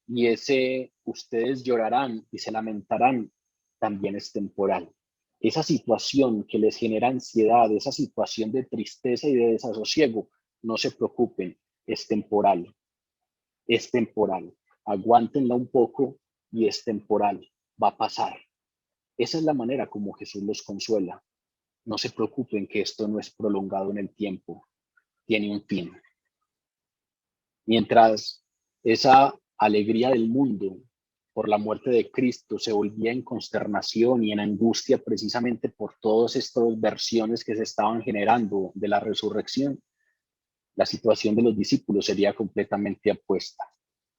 y ese ustedes llorarán y se lamentarán también es temporal. Esa situación que les genera ansiedad, esa situación de tristeza y de desasosiego, no se preocupen, es temporal, es temporal. Aguántenla un poco y es temporal, va a pasar. Esa es la manera como Jesús los consuela. No se preocupen que esto no es prolongado en el tiempo, tiene un fin. Mientras esa alegría del mundo por la muerte de Cristo se volvía en consternación y en angustia precisamente por todas estas versiones que se estaban generando de la resurrección, la situación de los discípulos sería completamente opuesta.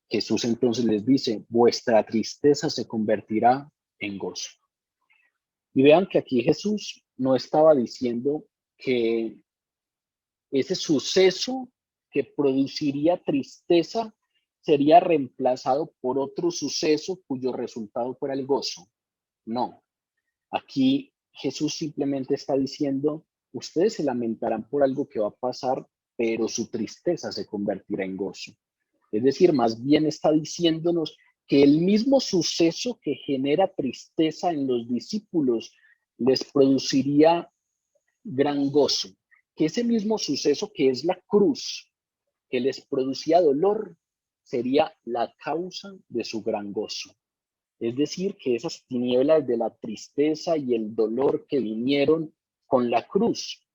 Jesús entonces les dice, vuestra tristeza se convertirá en gozo. Y vean que aquí Jesús no estaba diciendo que ese suceso que produciría tristeza sería reemplazado por otro suceso cuyo resultado fuera el gozo. No, aquí Jesús simplemente está diciendo, ustedes se lamentarán por algo que va a pasar, pero su tristeza se convertirá en gozo. Es decir, más bien está diciéndonos que el mismo suceso que genera tristeza en los discípulos les produciría gran gozo, que ese mismo suceso que es la cruz, que les producía dolor, sería la causa de su gran gozo. Es decir, que esas tinieblas de la tristeza y el dolor que vinieron con la cruz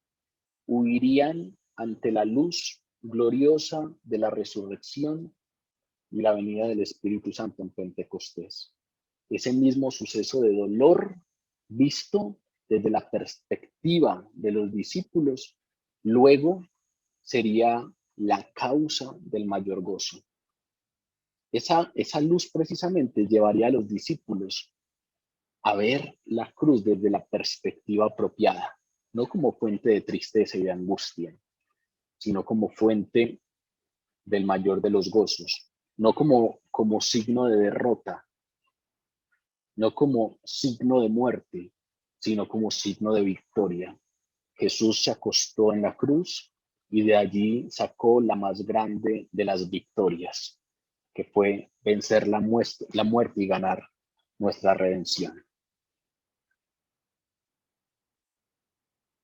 huirían ante la luz gloriosa de la resurrección y la venida del Espíritu Santo en Pentecostés. Ese mismo suceso de dolor visto desde la perspectiva de los discípulos, luego sería la causa del mayor gozo. Esa luz precisamente llevaría a los discípulos a ver la cruz desde la perspectiva apropiada, no como fuente de tristeza y de angustia, sino como fuente del mayor de los gozos, no como signo de derrota, no como signo de muerte, sino como signo de victoria. Jesús se acostó en la cruz y de allí sacó la más grande de las victorias, que fue vencer la muerte y ganar nuestra redención.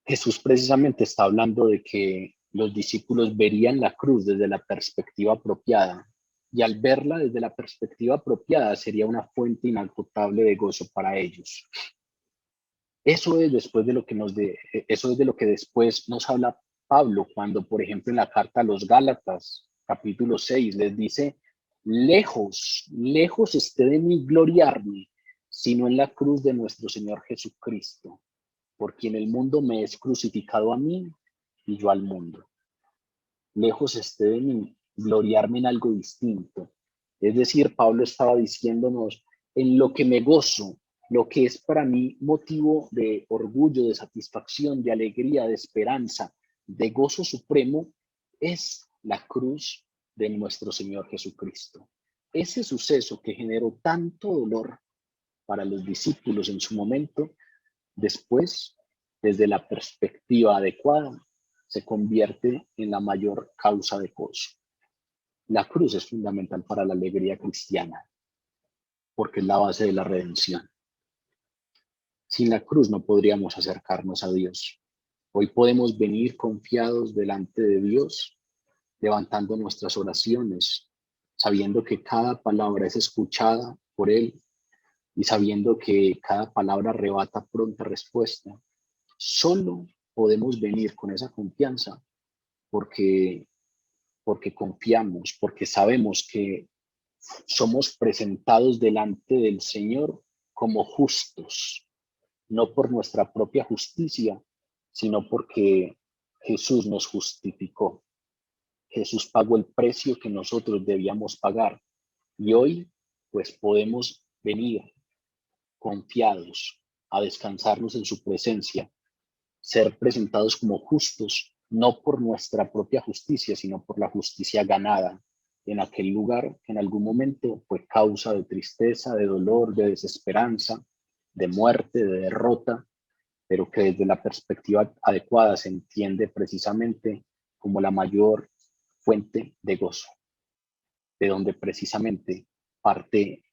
Jesús precisamente está hablando de que los discípulos verían la cruz desde la perspectiva apropiada, y al verla desde la perspectiva apropiada sería una fuente inagotable de gozo para ellos. Eso es eso es de lo que después nos habla Pablo cuando, por ejemplo, en la carta a los Gálatas, capítulo 6, les dice, lejos, lejos esté de mí gloriarme, sino en la cruz de nuestro Señor Jesucristo, por quien el mundo me es crucificado a mí y yo al mundo. Lejos esté de mí gloriarme en algo distinto. Es decir, Pablo estaba diciéndonos, en lo que me gozo, lo que es para mí motivo de orgullo, de satisfacción, de alegría, de esperanza, de gozo supremo, es la cruz de nuestro Señor Jesucristo. Ese suceso que generó tanto dolor para los discípulos en su momento, después, desde la perspectiva adecuada, se convierte en la mayor causa de gozo. La cruz es fundamental para la alegría cristiana, porque es la base de la redención. Sin la cruz no podríamos acercarnos a Dios. Hoy podemos venir confiados delante de Dios, levantando nuestras oraciones, sabiendo que cada palabra es escuchada por Él y sabiendo que cada palabra arrebata pronta respuesta. Solo podemos venir con esa confianza porque, porque confiamos, porque sabemos que somos presentados delante del Señor como justos, no por nuestra propia justicia, sino porque Jesús nos justificó. Jesús pagó el precio que nosotros debíamos pagar y hoy pues podemos venir confiados a descansarnos en su presencia, ser presentados como justos, no por nuestra propia justicia, sino por la justicia ganada en aquel lugar que en algún momento fue causa de tristeza, de dolor, de desesperanza, de muerte, de derrota, pero que desde la perspectiva adecuada se entiende precisamente como la mayor fuente de gozo, de donde precisamente parte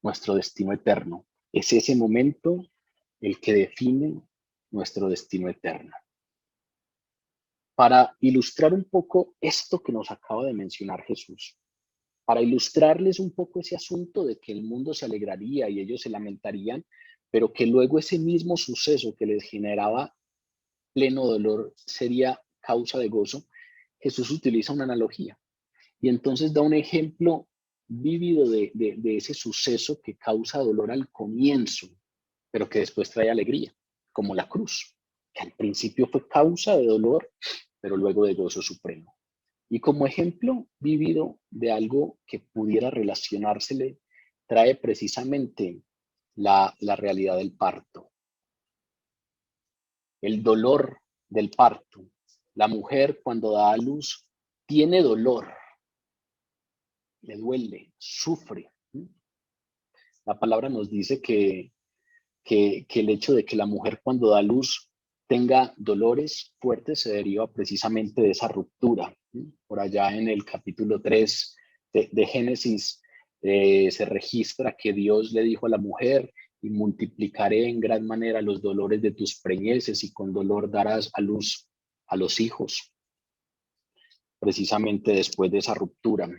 nuestro destino eterno. Es ese momento el que define nuestro destino eterno. Para ilustrar un poco esto que nos acaba de mencionar Jesús, para ilustrarles un poco ese asunto de que el mundo se alegraría y ellos se lamentarían, pero que luego ese mismo suceso que les generaba pleno dolor sería causa de gozo, Jesús utiliza una analogía y entonces da un ejemplo vívido de ese suceso que causa dolor al comienzo, pero que después trae alegría, como la cruz, que al principio fue causa de dolor, pero luego de gozo supremo. Y como ejemplo vívido de algo que pudiera relacionársele, trae precisamente la realidad del parto, el dolor del parto. La mujer cuando da a luz tiene dolor, le duele, sufre. La palabra nos dice que el hecho de que la mujer cuando da luz tenga dolores fuertes se deriva precisamente de esa ruptura. Por allá en el capítulo 3 de Génesis se registra que Dios le dijo a la mujer, y multiplicaré en gran manera los dolores de tus preñeces y con dolor darás a luz a los hijos. Precisamente después de esa ruptura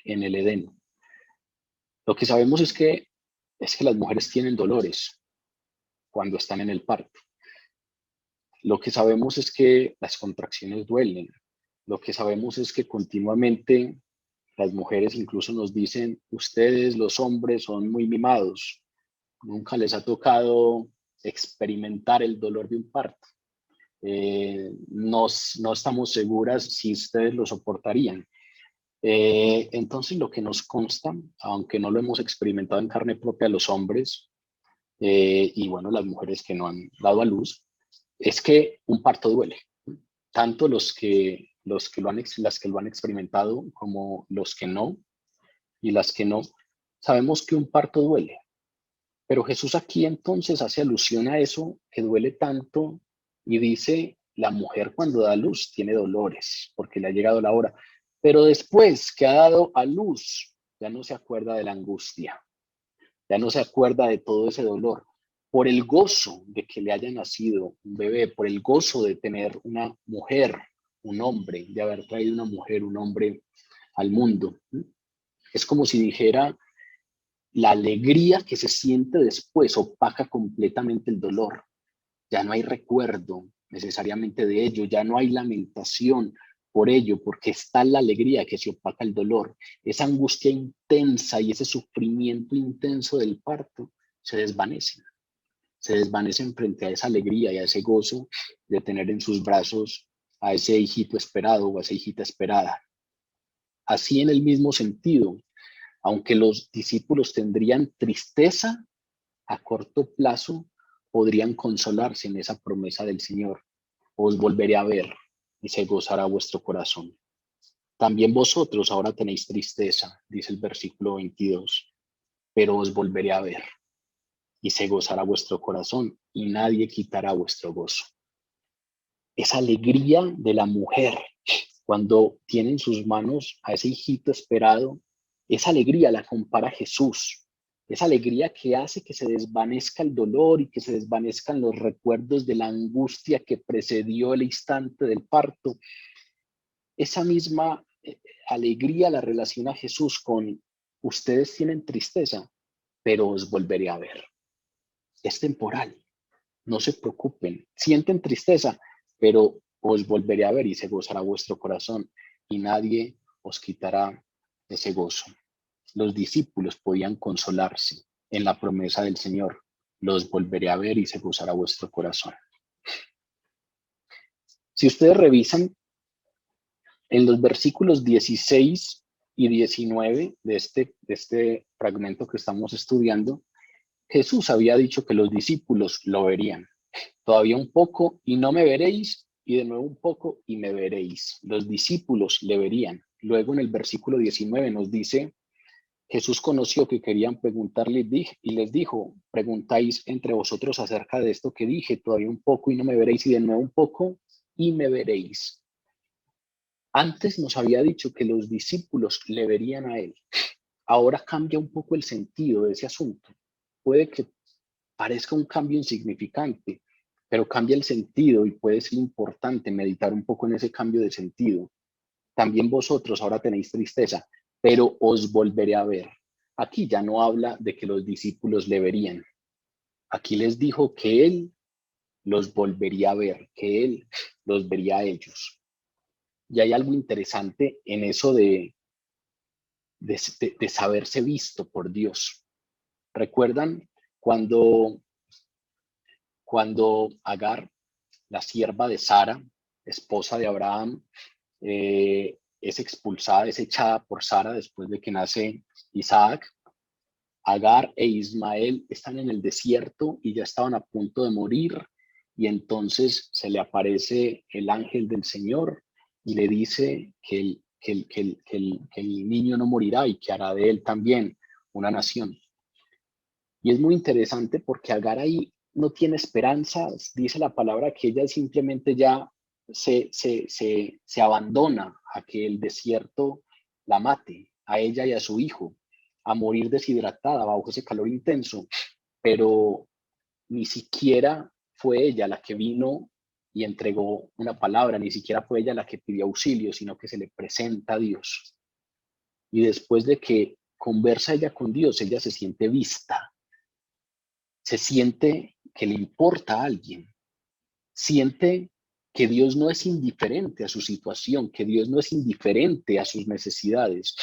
en el Edén. Lo que sabemos es que las mujeres tienen dolores cuando están en el parto. Lo que sabemos es que las contracciones duelen. Lo que sabemos es que continuamente las mujeres incluso nos dicen, ustedes los hombres son muy mimados. Nunca les ha tocado experimentar el dolor de un parto. No estamos seguras si ustedes lo soportarían. Entonces lo que nos consta, aunque no lo hemos experimentado en carne propia los hombres, y bueno, las mujeres que no han dado a luz, es que un parto duele. Tanto las que lo han experimentado como los que no, y las que no, sabemos que un parto duele. Pero Jesús aquí entonces hace alusión a eso que duele tanto y dice, la mujer cuando da luz tiene dolores porque le ha llegado la hora, pero después que ha dado a luz ya no se acuerda de la angustia, ya no se acuerda de todo ese dolor. Por el gozo de que le haya nacido un bebé, por el gozo de tener una mujer, un hombre, de haber traído una mujer, un hombre al mundo. Es como si dijera, la alegría que se siente después opaca completamente el dolor. Ya no hay recuerdo necesariamente de ello, ya no hay lamentación por ello, porque está la alegría que se opaca el dolor. Esa angustia intensa y ese sufrimiento intenso del parto se desvanecen frente a esa alegría y a ese gozo de tener en sus brazos a ese hijito esperado o a esa hijita esperada. Así en el mismo sentido, aunque los discípulos tendrían tristeza a corto plazo, podrían consolarse en esa promesa del Señor. Os volveré a ver y se gozará vuestro corazón. También vosotros ahora tenéis tristeza, dice el versículo 22, pero os volveré a ver y se gozará vuestro corazón y nadie quitará vuestro gozo. Esa alegría de la mujer cuando tiene en sus manos a ese hijito esperado, esa alegría la compara a Jesús, esa alegría que hace que se desvanezca el dolor y que se desvanezcan los recuerdos de la angustia que precedió el instante del parto. Esa misma alegría la relaciona Jesús con: ustedes tienen tristeza, pero os volveré a ver. Es temporal, no se preocupen, sienten tristeza, pero os volveré a ver y se gozará vuestro corazón y nadie os quitará ese gozo. Los discípulos podían consolarse en la promesa del Señor: los volveré a ver y se gozará vuestro corazón. Si ustedes revisan en los versículos 16 y 19 de este fragmento que estamos estudiando, Jesús había dicho que los discípulos lo verían. Todavía un poco y no me veréis, y de nuevo un poco y me veréis. Los discípulos le verían. Luego en el versículo 19 nos dice: Jesús conoció que querían preguntarle y les dijo: preguntáis entre vosotros acerca de esto que dije, todavía un poco y no me veréis, y de nuevo un poco y me veréis. Antes nos había dicho que los discípulos le verían a él. Ahora cambia un poco el sentido de ese asunto. Puede que parezca un cambio insignificante, pero cambia el sentido y puede ser importante meditar un poco en ese cambio de sentido. También vosotros ahora tenéis tristeza, pero os volveré a ver. Aquí ya no habla de que los discípulos le verían. Aquí les dijo que él los volvería a ver, que él los vería a ellos. Y hay algo interesante en eso de saberse visto por Dios. ¿Recuerdan cuando Agar, la sierva de Sara, esposa de Abraham, es expulsada, es echada por Sara después de que nace Isaac? Agar e Ismael están en el desierto y ya estaban a punto de morir, y entonces se le aparece el ángel del Señor y le dice que el niño no morirá y que hará de él también una nación. Y es muy interesante porque Agar ahí no tiene esperanza. Dice la palabra que ella simplemente ya se abandona a que el desierto la mate, a ella y a su hijo, a morir deshidratada bajo ese calor intenso. Pero ni siquiera fue ella la que vino y entregó una palabra, ni siquiera fue ella la que pidió auxilio, sino que se le presenta a Dios. Y después de que conversa ella con Dios, ella se siente vista, se siente que le importa a alguien, siente que Dios no es indiferente a su situación, que Dios no es indiferente a sus necesidades.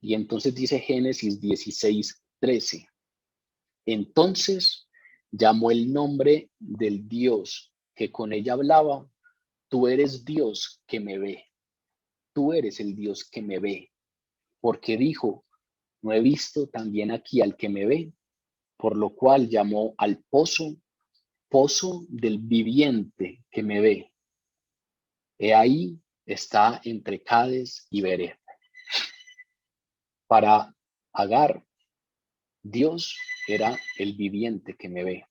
Y entonces dice Génesis 16:13: entonces llamó el nombre del Dios que con ella hablaba: tú eres Dios que me ve, tú eres el Dios que me ve, porque dijo: no he visto también aquí al que me ve, por lo cual llamó al pozo del viviente que me ve. He ahí está entre Cades y Bered. Para Agar, Dios era el viviente que me ve.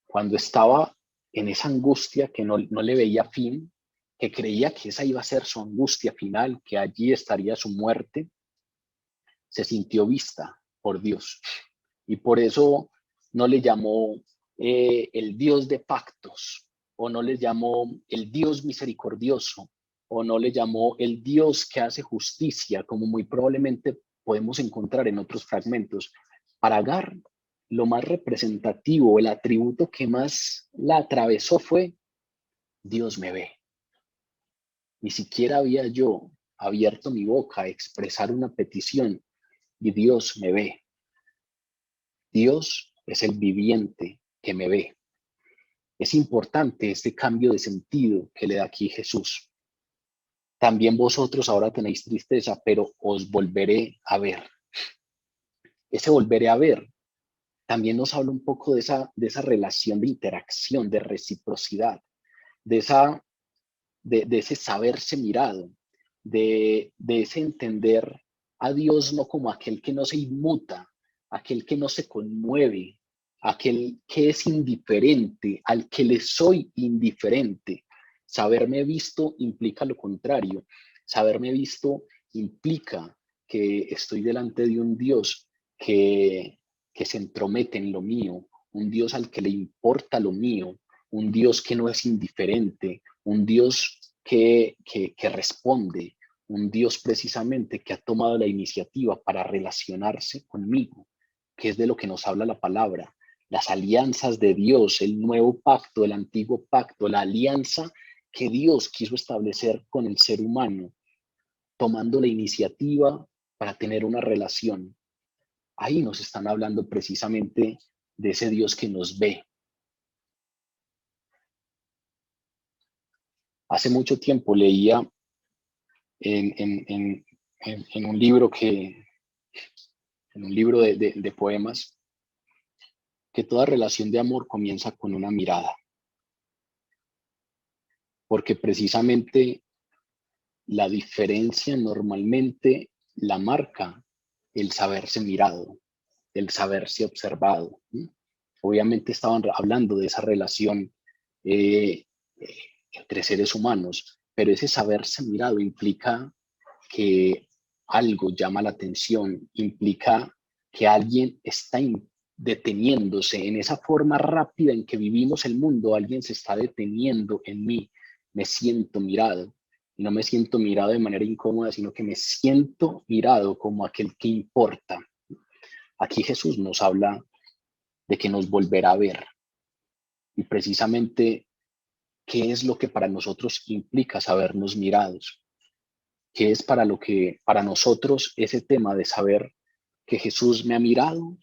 Cuando estaba en esa angustia que no le veía fin, que creía que esa iba a ser su angustia final, que allí estaría su muerte, se sintió vista por Dios. Y por eso no le llamó el Dios de pactos, o no le llamó el Dios misericordioso, o no le llamó el Dios que hace justicia, como muy probablemente podemos encontrar en otros fragmentos. Para Agar, lo más representativo, el atributo que más la atravesó fue: Dios me ve. Ni siquiera había yo abierto mi boca a expresar una petición y Dios me ve. Dios es el viviente que me ve. Es importante este cambio de sentido que le da aquí Jesús. También vosotros ahora tenéis tristeza, pero os volveré a ver. Ese volveré a ver también nos habla un poco de esa relación de interacción, de reciprocidad, de ese saberse mirado, de ese entender a Dios no como aquel que no se inmuta, aquel que no se conmueve, aquel que es indiferente, al que le soy indiferente, Saberme visto implica lo contrario. Saberme visto implica que estoy delante de un Dios que se entromete en lo mío, un Dios al que le importa lo mío, un Dios que no es indiferente, un Dios que responde, un Dios precisamente que ha tomado la iniciativa para relacionarse conmigo, que es de lo que nos habla la palabra. Las alianzas de Dios, el nuevo pacto, el antiguo pacto, la alianza que Dios quiso establecer con el ser humano, tomando la iniciativa para tener una relación. Ahí nos están hablando precisamente de ese Dios que nos ve. Hace mucho tiempo leía en un libro de poemas, que toda relación de amor comienza con una mirada, porque precisamente la diferencia normalmente la marca el saberse mirado, el saberse observado. Obviamente estaban hablando de esa relación eh, entre seres humanos, pero ese saberse mirado implica que algo llama la atención, implica que alguien está deteniéndose en esa forma rápida en que vivimos el mundo, alguien se está deteniendo en mí, me siento mirado. Y no me siento mirado de manera incómoda, sino que me siento mirado como aquel que importa. Aquí Jesús nos habla de que nos volverá a ver. Y precisamente, ¿qué es lo que para nosotros implica sabernos mirados? ¿Qué es para lo que para nosotros ese tema de saber que Jesús me ha mirado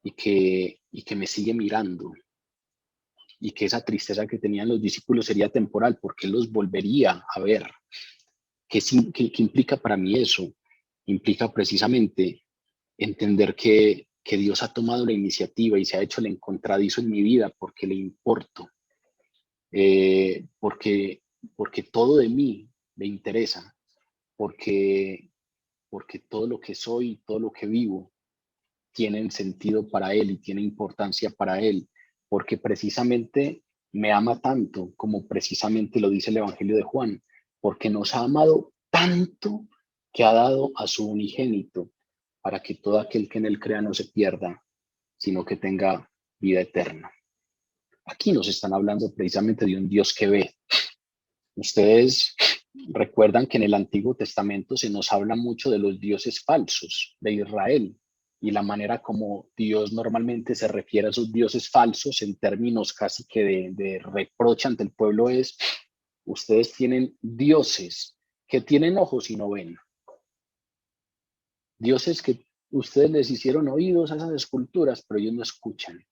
y que me sigue mirando? Y que esa tristeza que tenían los discípulos sería temporal, porque Él los volvería a ver. ¿Qué implica para mí eso? Implica precisamente entender que Dios ha tomado la iniciativa y se ha hecho el encontradizo en mi vida porque le importo, porque todo de mí le interesa, porque, porque todo lo que soy, todo lo que vivo, tienen sentido para Él y tiene importancia para Él, porque precisamente me ama tanto, como precisamente lo dice el Evangelio de Juan, porque nos ha amado tanto que ha dado a su unigénito para que todo aquel que en Él crea no se pierda, sino que tenga vida eterna. Aquí nos están hablando precisamente de un Dios que ve. Ustedes recuerdan que en el Antiguo Testamento se nos habla mucho de los dioses falsos de Israel y la manera como Dios normalmente se refiere a sus dioses falsos en términos casi que de reproche ante el pueblo es: ustedes tienen dioses que tienen ojos y no ven, dioses que ustedes les hicieron oídos a esas esculturas, pero ellos no escuchan,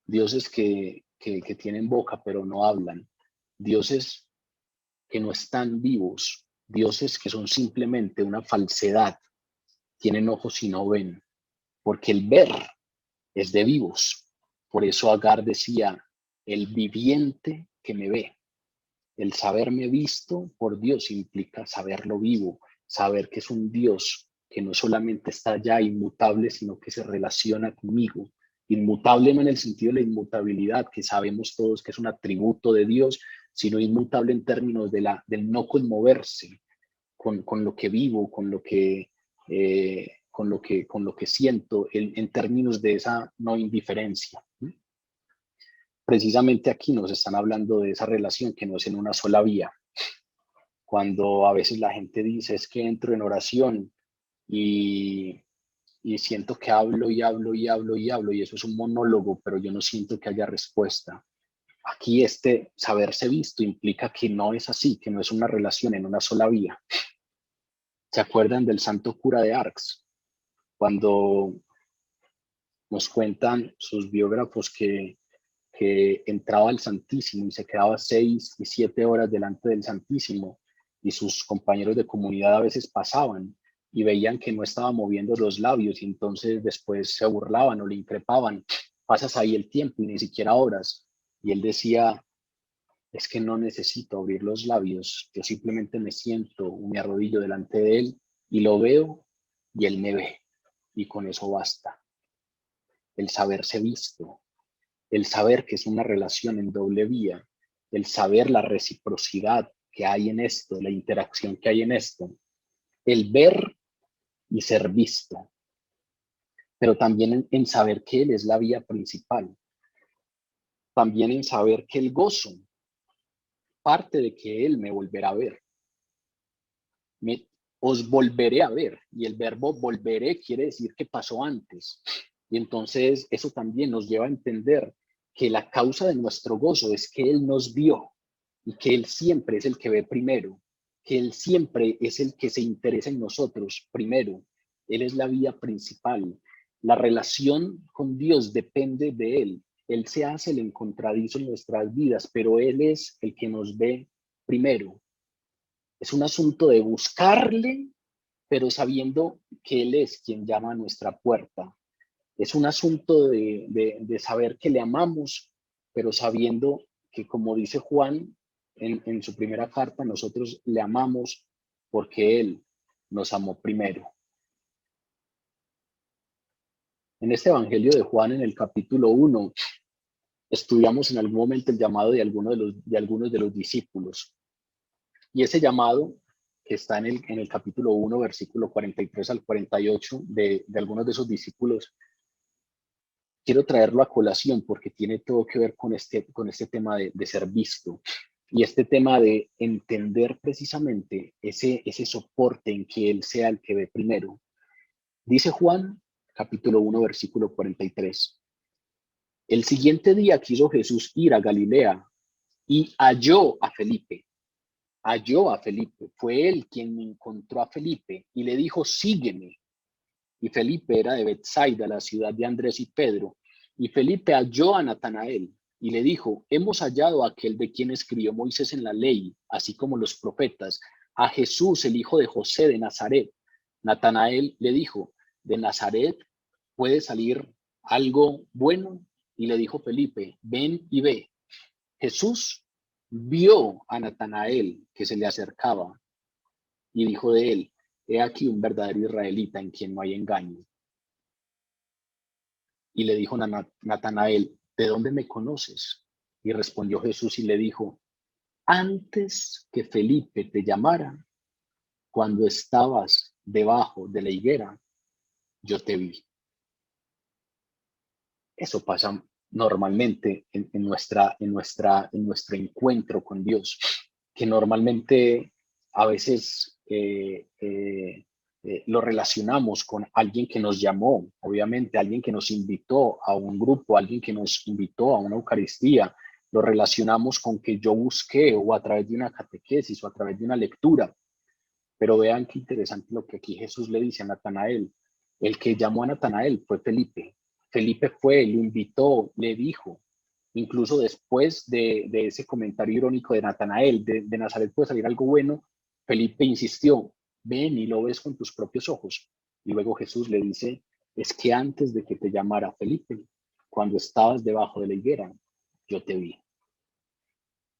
dioses que tienen boca pero no hablan, dioses que no están vivos, dioses que son simplemente una falsedad, tienen ojos y no ven, porque el ver es de vivos. Por eso Agar decía: el viviente que me ve. El saberme visto por Dios implica saberlo vivo, saber que es un Dios que no solamente está allá inmutable, sino que se relaciona conmigo. Inmutable no en el sentido de la inmutabilidad, que sabemos todos que es un atributo de Dios, sino inmutable en términos del no conmoverse con lo que vivo, con lo que siento, en términos de esa no indiferencia. Precisamente aquí nos están hablando de esa relación que no es en una sola vía. Cuando a veces la gente dice: es que entro en oración y, y siento que hablo y hablo y hablo y hablo, y eso es un monólogo, pero yo no siento que haya respuesta. Aquí este saberse visto implica que no es así, que no es una relación en una sola vía. ¿Se acuerdan del santo cura de Ars? Cuando nos cuentan sus biógrafos que entraba al Santísimo y se quedaba 6 y 7 horas delante del Santísimo, y sus compañeros de comunidad a veces pasaban y veían que no estaba moviendo los labios, y entonces después se burlaban o le increpaban: pasas ahí el tiempo y ni siquiera oras. Y él decía: es que no necesito abrir los labios, yo simplemente me siento, me arrodillo delante de él y lo veo y él me ve, y con eso basta. El saberse visto, el saber que es una relación en doble vía, el saber la reciprocidad que hay en esto, la interacción que hay en esto, el ver y ser visto, pero también en saber que Él es la vía principal, también en saber que el gozo parte de que Él me volverá a ver. Os volveré a ver, y el verbo volveré quiere decir que pasó antes. Y entonces eso también nos lleva a entender que la causa de nuestro gozo es que Él nos vio y que Él siempre es el que ve primero, que Él siempre es el que se interesa en nosotros primero. Él es la vía principal. La relación con Dios depende de Él. Él se hace el encontradizo en nuestras vidas, pero Él es el que nos ve primero. Es un asunto de buscarle, pero sabiendo que Él es quien llama a nuestra puerta. Es un asunto de saber que le amamos, pero sabiendo que, como dice Juan en su primera carta, nosotros le amamos porque Él nos amó primero. En este Evangelio de Juan, en el capítulo 1, estudiamos en algún momento el llamado de algunos de los discípulos. Y ese llamado que está en el capítulo 1, versículo 43 al 48 de algunos de esos discípulos, quiero traerlo a colación porque tiene todo que ver con este tema de ser visto y este tema de entender precisamente ese soporte en que Él sea el que ve primero. Dice Juan, capítulo 1, versículo 43. El siguiente día quiso Jesús ir a Galilea y halló a Felipe, fue él quien encontró a Felipe y le dijo, sígueme. Y Felipe era de Betsaida, la ciudad de Andrés y Pedro. Y Felipe halló a Natanael y le dijo, hemos hallado a aquel de quien escribió Moisés en la ley, así como los profetas, a Jesús, el hijo de José de Nazaret. Natanael le dijo, ¿de Nazaret puede salir algo bueno? Y le dijo Felipe, ven y ve. Jesús vio a Natanael que se le acercaba y dijo de él, he aquí un verdadero israelita en quien no hay engaño. Y le dijo Natanael, ¿de dónde me conoces? Y respondió Jesús y le dijo, antes que Felipe te llamara, cuando estabas debajo de la higuera, yo te vi. Eso pasa normalmente en nuestro encuentro con Dios, que normalmente a veces lo relacionamos con alguien que nos llamó, obviamente alguien que nos invitó a un grupo, alguien que nos invitó a una Eucaristía, lo relacionamos con que yo busqué o a través de una catequesis o a través de una lectura. Pero vean qué interesante lo que aquí Jesús le dice a Natanael. El que llamó a Natanael fue Felipe. Felipe fue, lo invitó, le dijo, incluso después de ese comentario irónico de Natanael, de Nazaret puede salir algo bueno, Felipe insistió, ven y lo ves con tus propios ojos. Y luego Jesús le dice, es que antes de que te llamara Felipe, cuando estabas debajo de la higuera, yo te vi.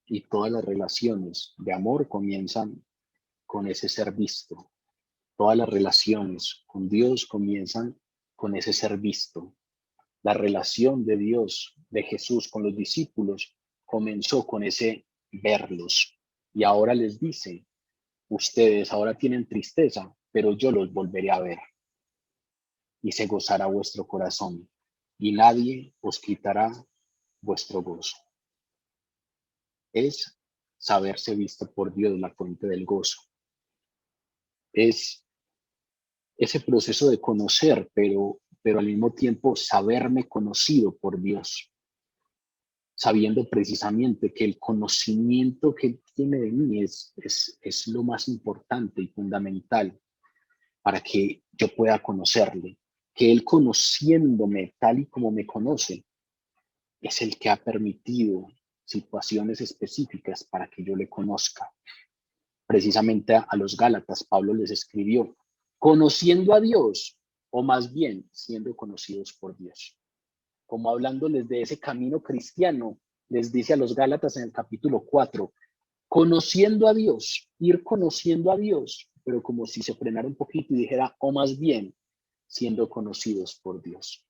Y todas las relaciones de amor comienzan con ese ser visto. Todas las relaciones con Dios comienzan con ese ser visto. La relación de Dios, de Jesús con los discípulos, comenzó con ese verlos. Y ahora les dice, ustedes ahora tienen tristeza, pero yo los volveré a ver. Y se gozará vuestro corazón, y nadie os quitará vuestro gozo. Es saberse visto por Dios, la fuente del gozo. Es ese proceso de conocer, pero al mismo tiempo saberme conocido por Dios, sabiendo precisamente que el conocimiento que Él tiene de mí es lo más importante y fundamental para que yo pueda conocerle, que Él conociéndome tal y como me conoce, es el que ha permitido situaciones específicas para que yo le conozca. Precisamente a los Gálatas, Pablo les escribió, conociendo a Dios, o más bien siendo conocidos por Dios. Como hablándoles de ese camino cristiano, les dice a los Gálatas en el capítulo 4, conociendo a Dios, ir conociendo a Dios, pero como si se frenara un poquito y dijera, o más bien, siendo conocidos por Dios.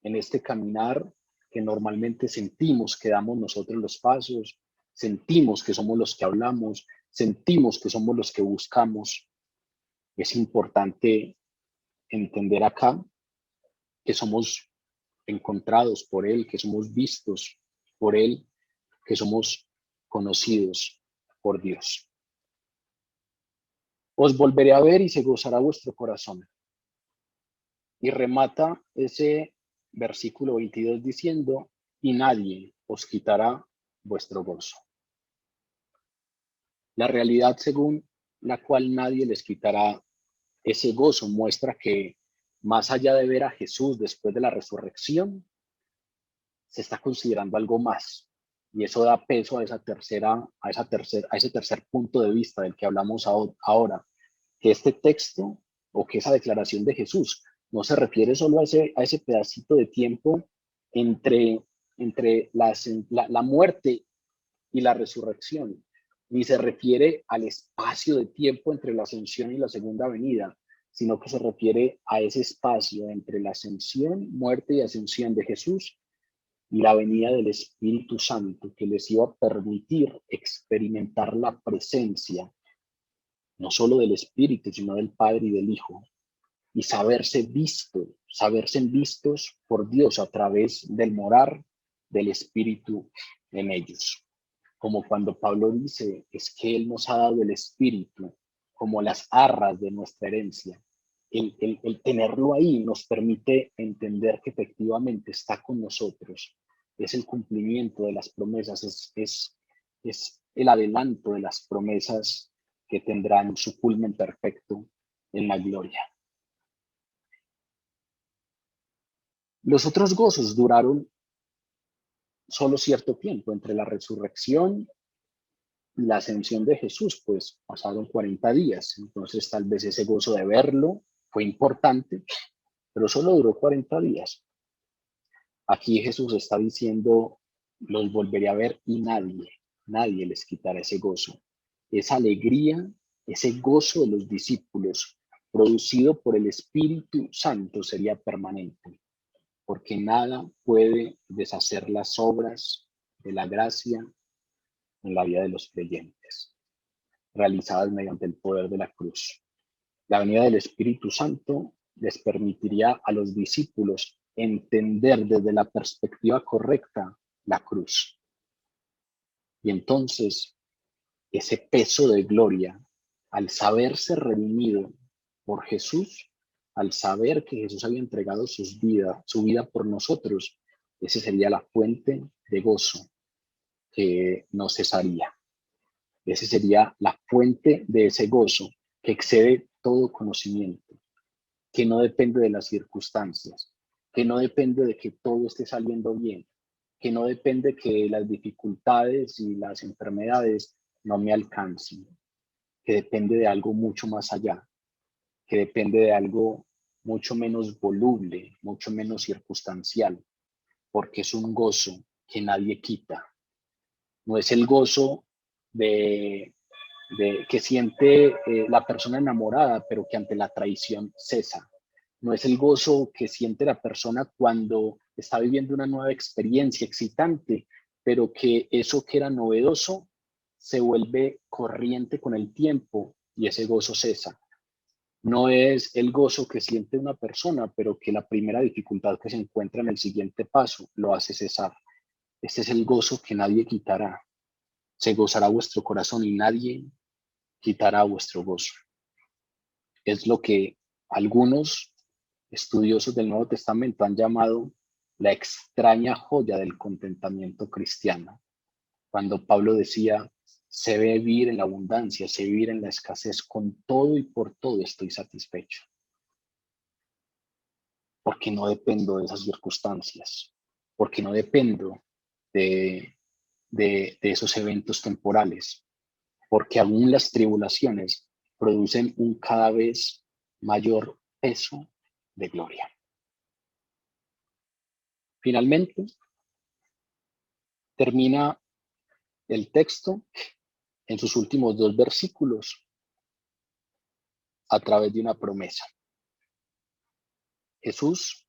En este caminar que normalmente sentimos que damos nosotros los pasos, sentimos que somos los que hablamos, sentimos que somos los que buscamos. Es importante entender acá que somos encontrados por Él, que somos vistos por Él, que somos conocidos por Dios. Os volveré a ver y se gozará vuestro corazón. Y remata ese versículo 22 diciendo, y nadie os quitará vuestro gozo. La realidad según la cual nadie les quitará ese gozo muestra que más allá de ver a Jesús después de la resurrección, se está considerando algo más. Y eso da peso a ese tercer punto de vista del que hablamos ahora, que este texto o que esa declaración de Jesús no se refiere solo a ese pedacito de tiempo entre la muerte y la resurrección, ni se refiere al espacio de tiempo entre la ascensión y la segunda venida, sino que se refiere a ese espacio entre la ascensión, muerte y ascensión de Jesús y la venida del Espíritu Santo, que les iba a permitir experimentar la presencia, no solo del Espíritu, sino del Padre y del Hijo, y saberse vistos por Dios a través del morar del Espíritu en ellos. Como cuando Pablo dice, es que Él nos ha dado el Espíritu como las arras de nuestra herencia. El tenerlo ahí nos permite entender que efectivamente está con nosotros. Es el cumplimiento de las promesas, es el adelanto de las promesas que tendrán su culmen perfecto en la gloria. Los otros gozos duraron solo cierto tiempo entre la resurrección y la ascensión de Jesús, pues pasaron 40 días. Entonces tal vez ese gozo de verlo fue importante, pero solo duró 40 días. Aquí Jesús está diciendo, los volveré a ver y nadie les quitará ese gozo. Esa alegría, ese gozo de los discípulos producido por el Espíritu Santo sería permanente, porque nada puede deshacer las obras de la gracia en la vida de los creyentes, realizadas mediante el poder de la cruz. La venida del Espíritu Santo les permitiría a los discípulos entender desde la perspectiva correcta la cruz. Y entonces, ese peso de gloria, al saberse redimido por Jesús, al saber que Jesús había entregado su vida por nosotros, esa sería la fuente de gozo que no cesaría. Esa sería la fuente de ese gozo que excede todo conocimiento, que no depende de las circunstancias, que no depende de que todo esté saliendo bien, que no depende que las dificultades y las enfermedades no me alcancen, que depende de algo mucho más allá, que depende de algo mucho menos voluble, mucho menos circunstancial, porque es un gozo que nadie quita. No es el gozo de que siente la persona enamorada, pero que ante la traición cesa. No es el gozo que siente la persona cuando está viviendo una nueva experiencia excitante, pero que eso que era novedoso se vuelve corriente con el tiempo y ese gozo cesa. No es el gozo que siente una persona, pero que la primera dificultad que se encuentra en el siguiente paso lo hace cesar. Este es el gozo que nadie quitará. Se gozará vuestro corazón y nadie quitará vuestro gozo. Es lo que algunos estudiosos del Nuevo Testamento han llamado la extraña joya del contentamiento cristiano. Cuando Pablo decía, sé vivir en la abundancia, sé vivir en la escasez, con todo y por todo estoy satisfecho. Porque no dependo de esas circunstancias, porque no dependo de esos eventos temporales, porque aún las tribulaciones producen un cada vez mayor peso de gloria. Finalmente, termina el texto en sus últimos 2 versículos a través de una promesa. Jesús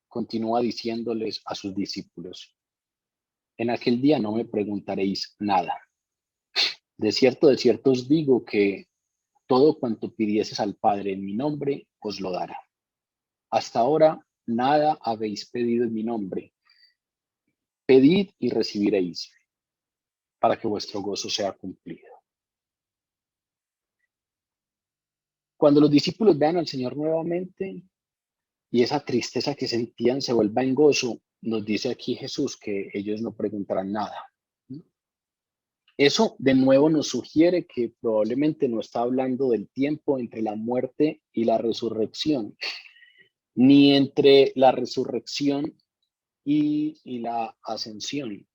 continúa diciéndoles a sus discípulos: en aquel día no me preguntaréis nada. De cierto os digo que todo cuanto pidieseis al Padre en mi nombre, os lo dará. Hasta ahora nada habéis pedido en mi nombre. Pedid y recibiréis, para que vuestro gozo sea cumplido. Cuando los discípulos vean al Señor nuevamente y esa tristeza que sentían se vuelva en gozo, nos dice aquí Jesús que ellos no preguntarán nada. Eso de nuevo nos sugiere que probablemente no está hablando del tiempo entre la muerte y la resurrección, ni entre la resurrección y la ascensión.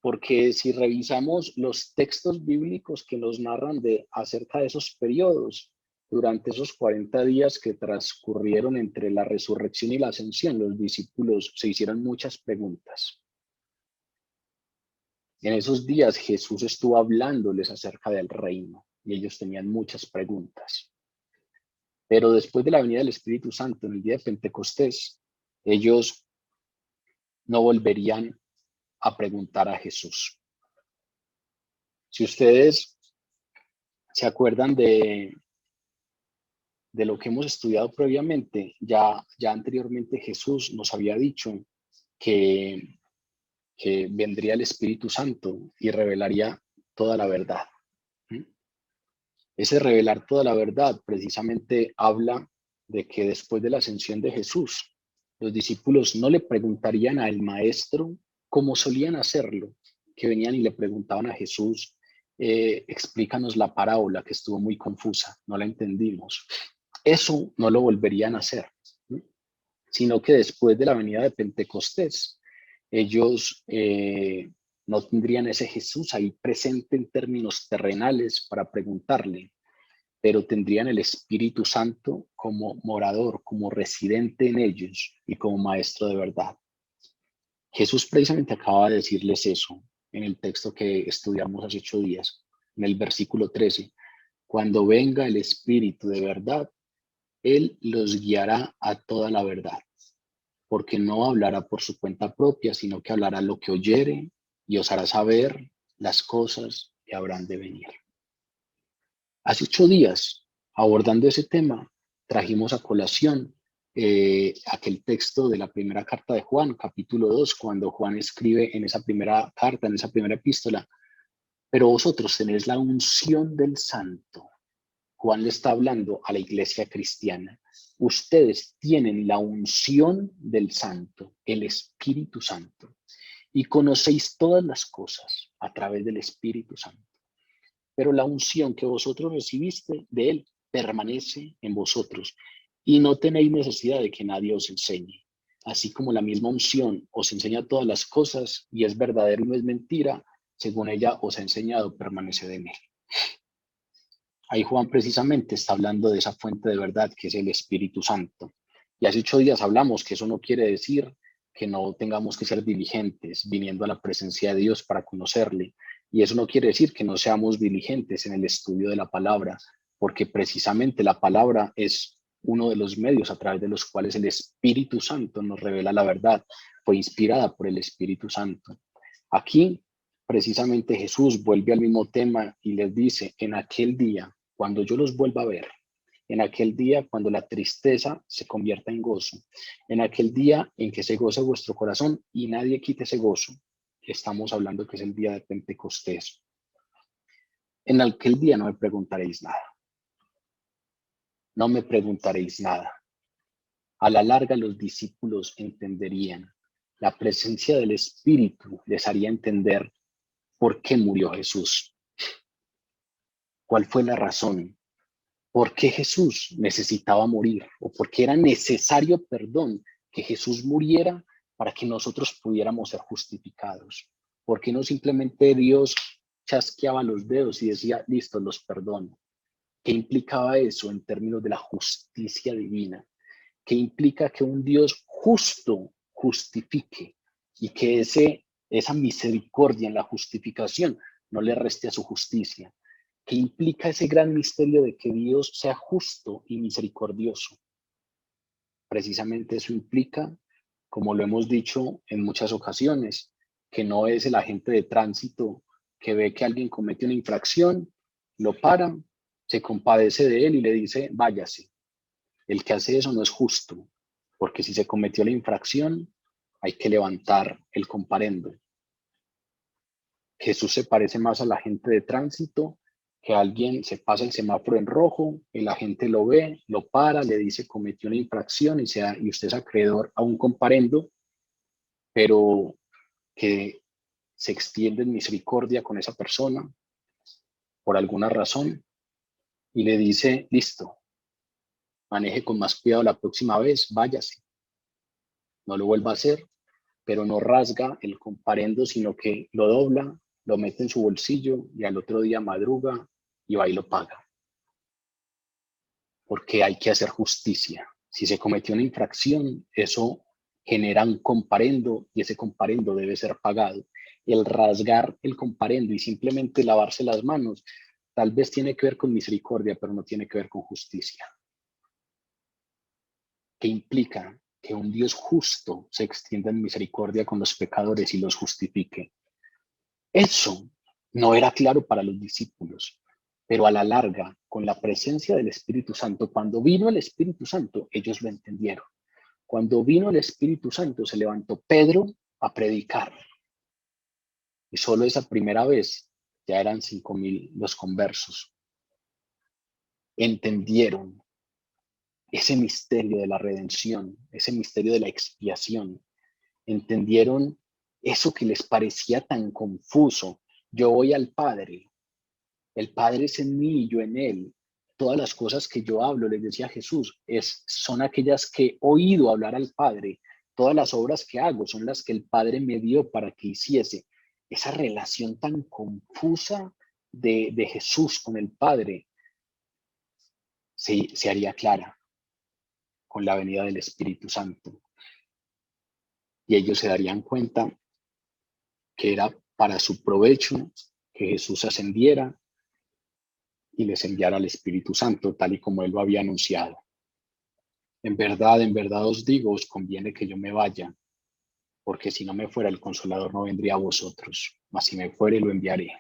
Porque si revisamos los textos bíblicos que nos narran acerca de esos periodos, durante esos 40 días que transcurrieron entre la resurrección y la ascensión, los discípulos se hicieron muchas preguntas. En esos días Jesús estuvo hablándoles acerca del reino y ellos tenían muchas preguntas. Pero después de la venida del Espíritu Santo, en el día de Pentecostés, ellos no volverían a preguntar a Jesús. Si ustedes se acuerdan de lo que hemos estudiado previamente, ya anteriormente Jesús nos había dicho que vendría el Espíritu Santo y revelaría toda la verdad. Ese revelar toda la verdad precisamente habla de que después de la ascensión de Jesús, los discípulos no le preguntarían al maestro como solían hacerlo, que venían y le preguntaban a Jesús: explícanos la parábola que estuvo muy confusa, no la entendimos. Eso no lo volverían a hacer, sino que después de la venida de Pentecostés, ellos no tendrían ese Jesús ahí presente en términos terrenales para preguntarle, pero tendrían el Espíritu Santo como morador, como residente en ellos y como maestro de verdad. Jesús precisamente acaba de decirles eso en el texto que estudiamos hace 8 días, en el versículo 13. Cuando venga el Espíritu de verdad, Él los guiará a toda la verdad, porque no hablará por su cuenta propia, sino que hablará lo que oyere y os hará saber las cosas que habrán de venir. Hace 8 días, abordando ese tema, trajimos a colación aquel texto de la primera carta de Juan, capítulo 2, cuando Juan escribe en esa primera carta, en esa primera epístola: pero vosotros tenéis la unción del Santo. Juan le está hablando a la iglesia cristiana. Ustedes tienen la unción del Santo, el Espíritu Santo, y conocéis todas las cosas a través del Espíritu Santo. Pero la unción que vosotros recibiste de Él permanece en vosotros y no tenéis necesidad de que nadie os enseñe. Así como la misma unción os enseña todas las cosas y es verdadero y no es mentira, según ella os ha enseñado, permaneced en Él. Ahí Juan precisamente está hablando de esa fuente de verdad que es el Espíritu Santo. Y hace 8 días hablamos que eso no quiere decir que no tengamos que ser diligentes viniendo a la presencia de Dios para conocerle. Y eso no quiere decir que no seamos diligentes en el estudio de la palabra, porque precisamente la palabra es uno de los medios a través de los cuales el Espíritu Santo nos revela la verdad. Fue inspirada por el Espíritu Santo. Aquí precisamente Jesús vuelve al mismo tema y les dice: en aquel día, cuando yo los vuelva a ver, en aquel día cuando la tristeza se convierta en gozo, en aquel día en que se goce vuestro corazón y nadie quite ese gozo, estamos hablando que es el día de Pentecostés. En aquel día no me preguntaréis nada. No me preguntaréis nada. A la larga los discípulos entenderían. La presencia del Espíritu les haría entender por qué murió Jesús. ¿Cuál fue la razón? ¿Por qué Jesús necesitaba morir? ¿O por qué era necesario, que Jesús muriera para que nosotros pudiéramos ser justificados? ¿Por qué no simplemente Dios chasqueaba los dedos y decía: listo, los perdono? ¿Qué implicaba eso en términos de la justicia divina? ¿Qué implica que un Dios justo justifique y que esa misericordia en la justificación no le reste a su justicia? ¿Qué implica ese gran misterio de que Dios sea justo y misericordioso? Precisamente eso implica como lo hemos dicho en muchas ocasiones, que no es el agente de tránsito que ve que alguien comete una infracción, lo para, se compadece de él y le dice, váyase. El que hace eso no es justo, porque si se cometió la infracción, hay que levantar el comparendo. Jesús se parece más al agente de tránsito, que alguien se pasa el semáforo en rojo, el agente lo ve, lo para, le dice cometió una infracción y usted es acreedor a un comparendo, pero que se extiende en misericordia con esa persona por alguna razón y le dice, listo, maneje con más cuidado la próxima vez, váyase, no lo vuelva a hacer, pero no rasga el comparendo, sino que lo dobla, lo mete en su bolsillo y al otro día madruga y va y lo paga. Porque hay que hacer justicia. Si se cometió una infracción, eso genera un comparendo y ese comparendo debe ser pagado. El rasgar el comparendo y simplemente lavarse las manos, tal vez tiene que ver con misericordia, pero no tiene que ver con justicia. ¿Qué implica? Que un Dios justo se extienda en misericordia con los pecadores y los justifique. Eso no era claro para los discípulos, pero a la larga, con la presencia del Espíritu Santo, cuando vino el Espíritu Santo, ellos lo entendieron. Cuando vino el Espíritu Santo, se levantó Pedro a predicar. Y solo esa primera vez ya eran 5,000 los conversos. Entendieron ese misterio de la redención, ese misterio de la expiación. Entendieron eso que les parecía tan confuso. Yo voy al Padre, el Padre es en mí y yo en él. Todas las cosas que yo hablo, les decía Jesús, son aquellas que he oído hablar al Padre. Todas las obras que hago son las que el Padre me dio para que hiciese. Esa relación tan confusa de Jesús con el Padre se haría clara con la venida del Espíritu Santo. Y ellos se darían cuenta que era para su provecho que Jesús ascendiera y les enviara al Espíritu Santo, tal y como él lo había anunciado. En verdad os digo, os conviene que yo me vaya, porque si no me fuera el Consolador no vendría a vosotros, mas si me fuere lo enviaré.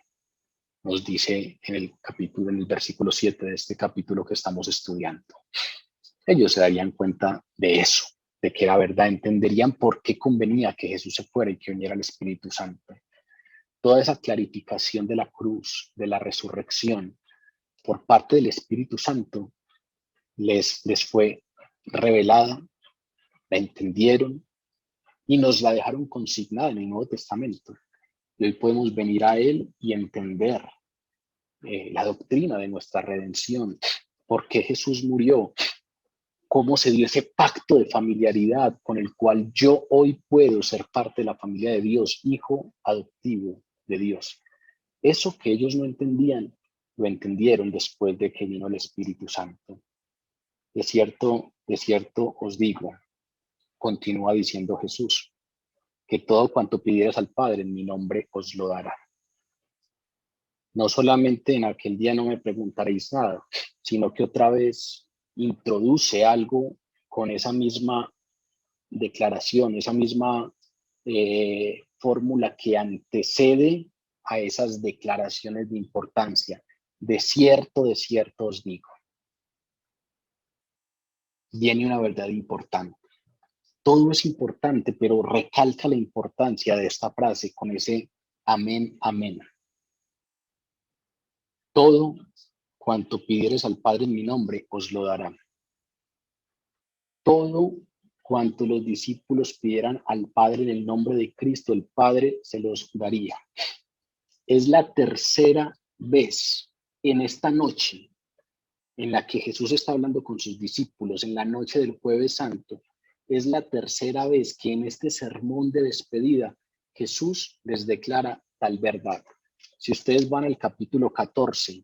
Nos dice en el versículo 7 de este capítulo que estamos estudiando. Ellos se darían cuenta de eso, de que era verdad, entenderían por qué convenía que Jesús se fuera y que viniera el Espíritu Santo. Toda esa clarificación de la cruz, de la resurrección, por parte del Espíritu Santo, les fue revelada, la entendieron y nos la dejaron consignada en el Nuevo Testamento. Y hoy podemos venir a Él y entender la doctrina de nuestra redención, por qué Jesús murió, cómo se dio ese pacto de familiaridad con el cual yo hoy puedo ser parte de la familia de Dios, hijo adoptivo de Dios. Eso que ellos no entendían, lo entendieron después de que vino el Espíritu Santo. De cierto os digo, continúa diciendo Jesús, que todo cuanto pidieras al Padre en mi nombre os lo dará. No solamente en aquel día no me preguntaréis nada, sino que otra vez introduce algo con esa misma declaración, esa misma fórmula que antecede a esas declaraciones de importancia. De cierto os digo. Viene una verdad importante. Todo es importante, pero recalca la importancia de esta frase con ese amén, amén. Todo cuanto pidieres al Padre en mi nombre, os lo dará. Todo cuanto los discípulos pidieran al Padre en el nombre de Cristo, el Padre se los daría. Es la tercera vez en esta noche en la que Jesús está hablando con sus discípulos, en la noche del Jueves Santo. Es la tercera vez que en este sermón de despedida Jesús les declara tal verdad. Si ustedes van al capítulo 14,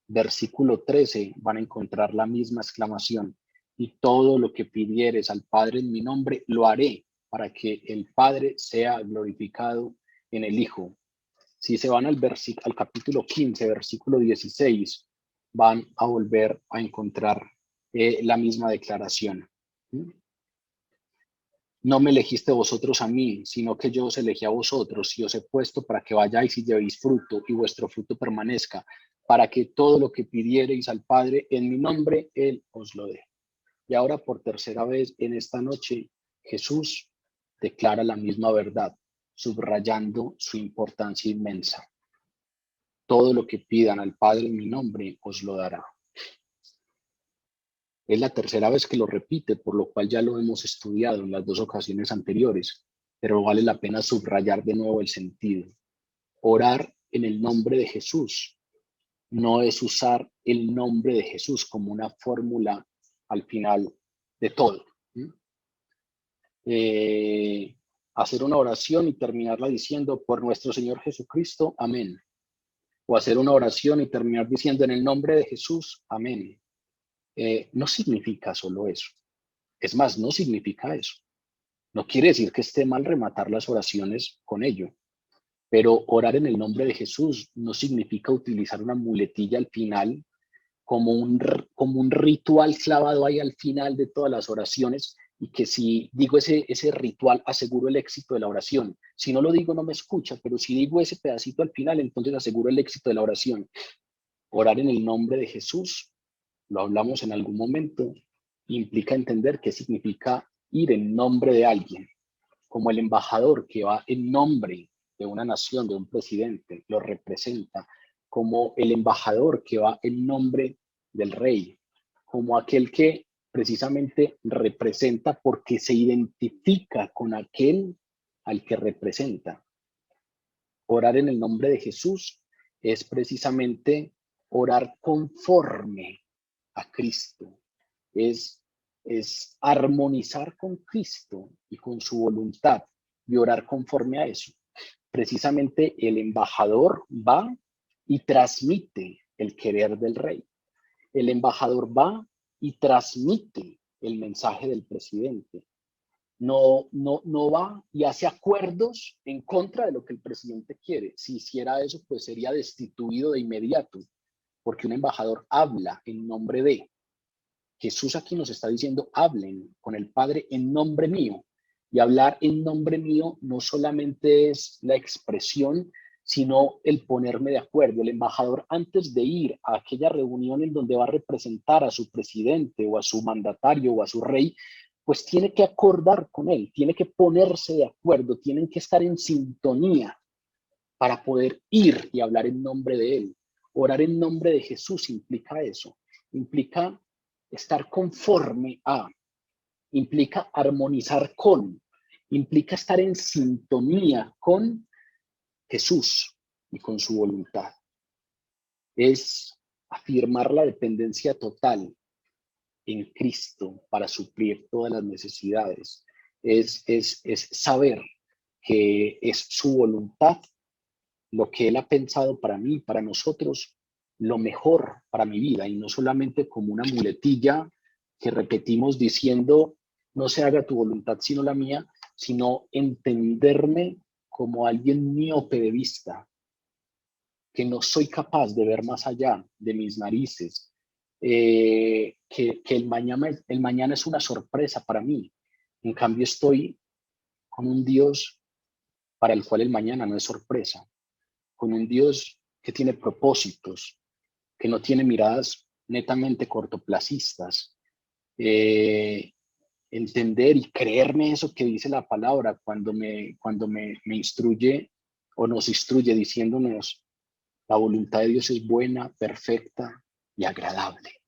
versículo 13, van a encontrar la misma exclamación. Y todo lo que pidieres al Padre en mi nombre, lo haré para que el Padre sea glorificado en el Hijo. Si se van al capítulo 15, versículo 16, van a volver a encontrar la misma declaración. No me elegiste vosotros a mí, sino que yo os elegí a vosotros y os he puesto para que vayáis y llevéis fruto y vuestro fruto permanezca, para que todo lo que pidiereis al Padre en mi nombre, Él os lo dé. Y ahora por tercera vez en esta noche, Jesús declara la misma verdad, subrayando su importancia inmensa. Todo lo que pidan al Padre en mi nombre, os lo dará. Es la tercera vez que lo repite, por lo cual ya lo hemos estudiado en las dos ocasiones anteriores, pero vale la pena subrayar de nuevo el sentido. Orar en el nombre de Jesús no es usar el nombre de Jesús como una fórmula al final de todo. Hacer una oración y terminarla diciendo por nuestro Señor Jesucristo, amén. O hacer una oración y terminar diciendo en el nombre de Jesús, amén. No significa solo eso. Es más, no significa eso. No quiere decir que esté mal rematar las oraciones con ello, pero orar en el nombre de Jesús no significa utilizar una muletilla al final como un ritual clavado ahí al final de todas las oraciones y que si digo ese ritual aseguro el éxito de la oración. Si no lo digo no me escucha, pero si digo ese pedacito al final, entonces aseguro el éxito de la oración. Orar en el nombre de Jesús, lo hablamos en algún momento, implica entender qué significa ir en nombre de alguien, como el embajador que va en nombre de una nación, de un presidente, lo representa, como el embajador que va en nombre del rey, como aquel que precisamente representa porque se identifica con aquel al que representa. Orar en el nombre de Jesús es precisamente orar conforme a Cristo, es armonizar con Cristo y con su voluntad y orar conforme a eso. Precisamente el embajador va y transmite el querer del rey. El embajador va y transmite el mensaje del presidente. No va y hace acuerdos en contra de lo que el presidente quiere. Si hiciera eso, pues sería destituido de inmediato, porque un embajador habla en nombre de. Jesús aquí nos está diciendo, hablen con el Padre en nombre mío. Y hablar en nombre mío no solamente es la expresión, sino el ponerme de acuerdo. El embajador, antes de ir a aquella reunión en donde va a representar a su presidente o a su mandatario o a su rey, pues tiene que acordar con él, tiene que ponerse de acuerdo, tienen que estar en sintonía para poder ir y hablar en nombre de él. Orar en nombre de Jesús implica eso, implica estar conforme a, implica armonizar con, implica estar en sintonía con Jesús y con su voluntad. Es afirmar la dependencia total en Cristo para suplir todas las necesidades. Es saber que es su voluntad lo que Él ha pensado para mí, para nosotros, lo mejor para mi vida y no solamente como una muletilla que repetimos diciendo, no se haga tu voluntad sino la mía, sino entenderme como alguien miope de vista, que no soy capaz de ver más allá de mis narices, que el mañana es una sorpresa para mí. En cambio, estoy con un Dios para el cual el mañana no es sorpresa, con un Dios que tiene propósitos, que no tiene miradas netamente cortoplacistas. Entender y creerme eso que dice la palabra cuando me instruye o nos instruye diciéndonos la voluntad de Dios es buena, perfecta y agradable.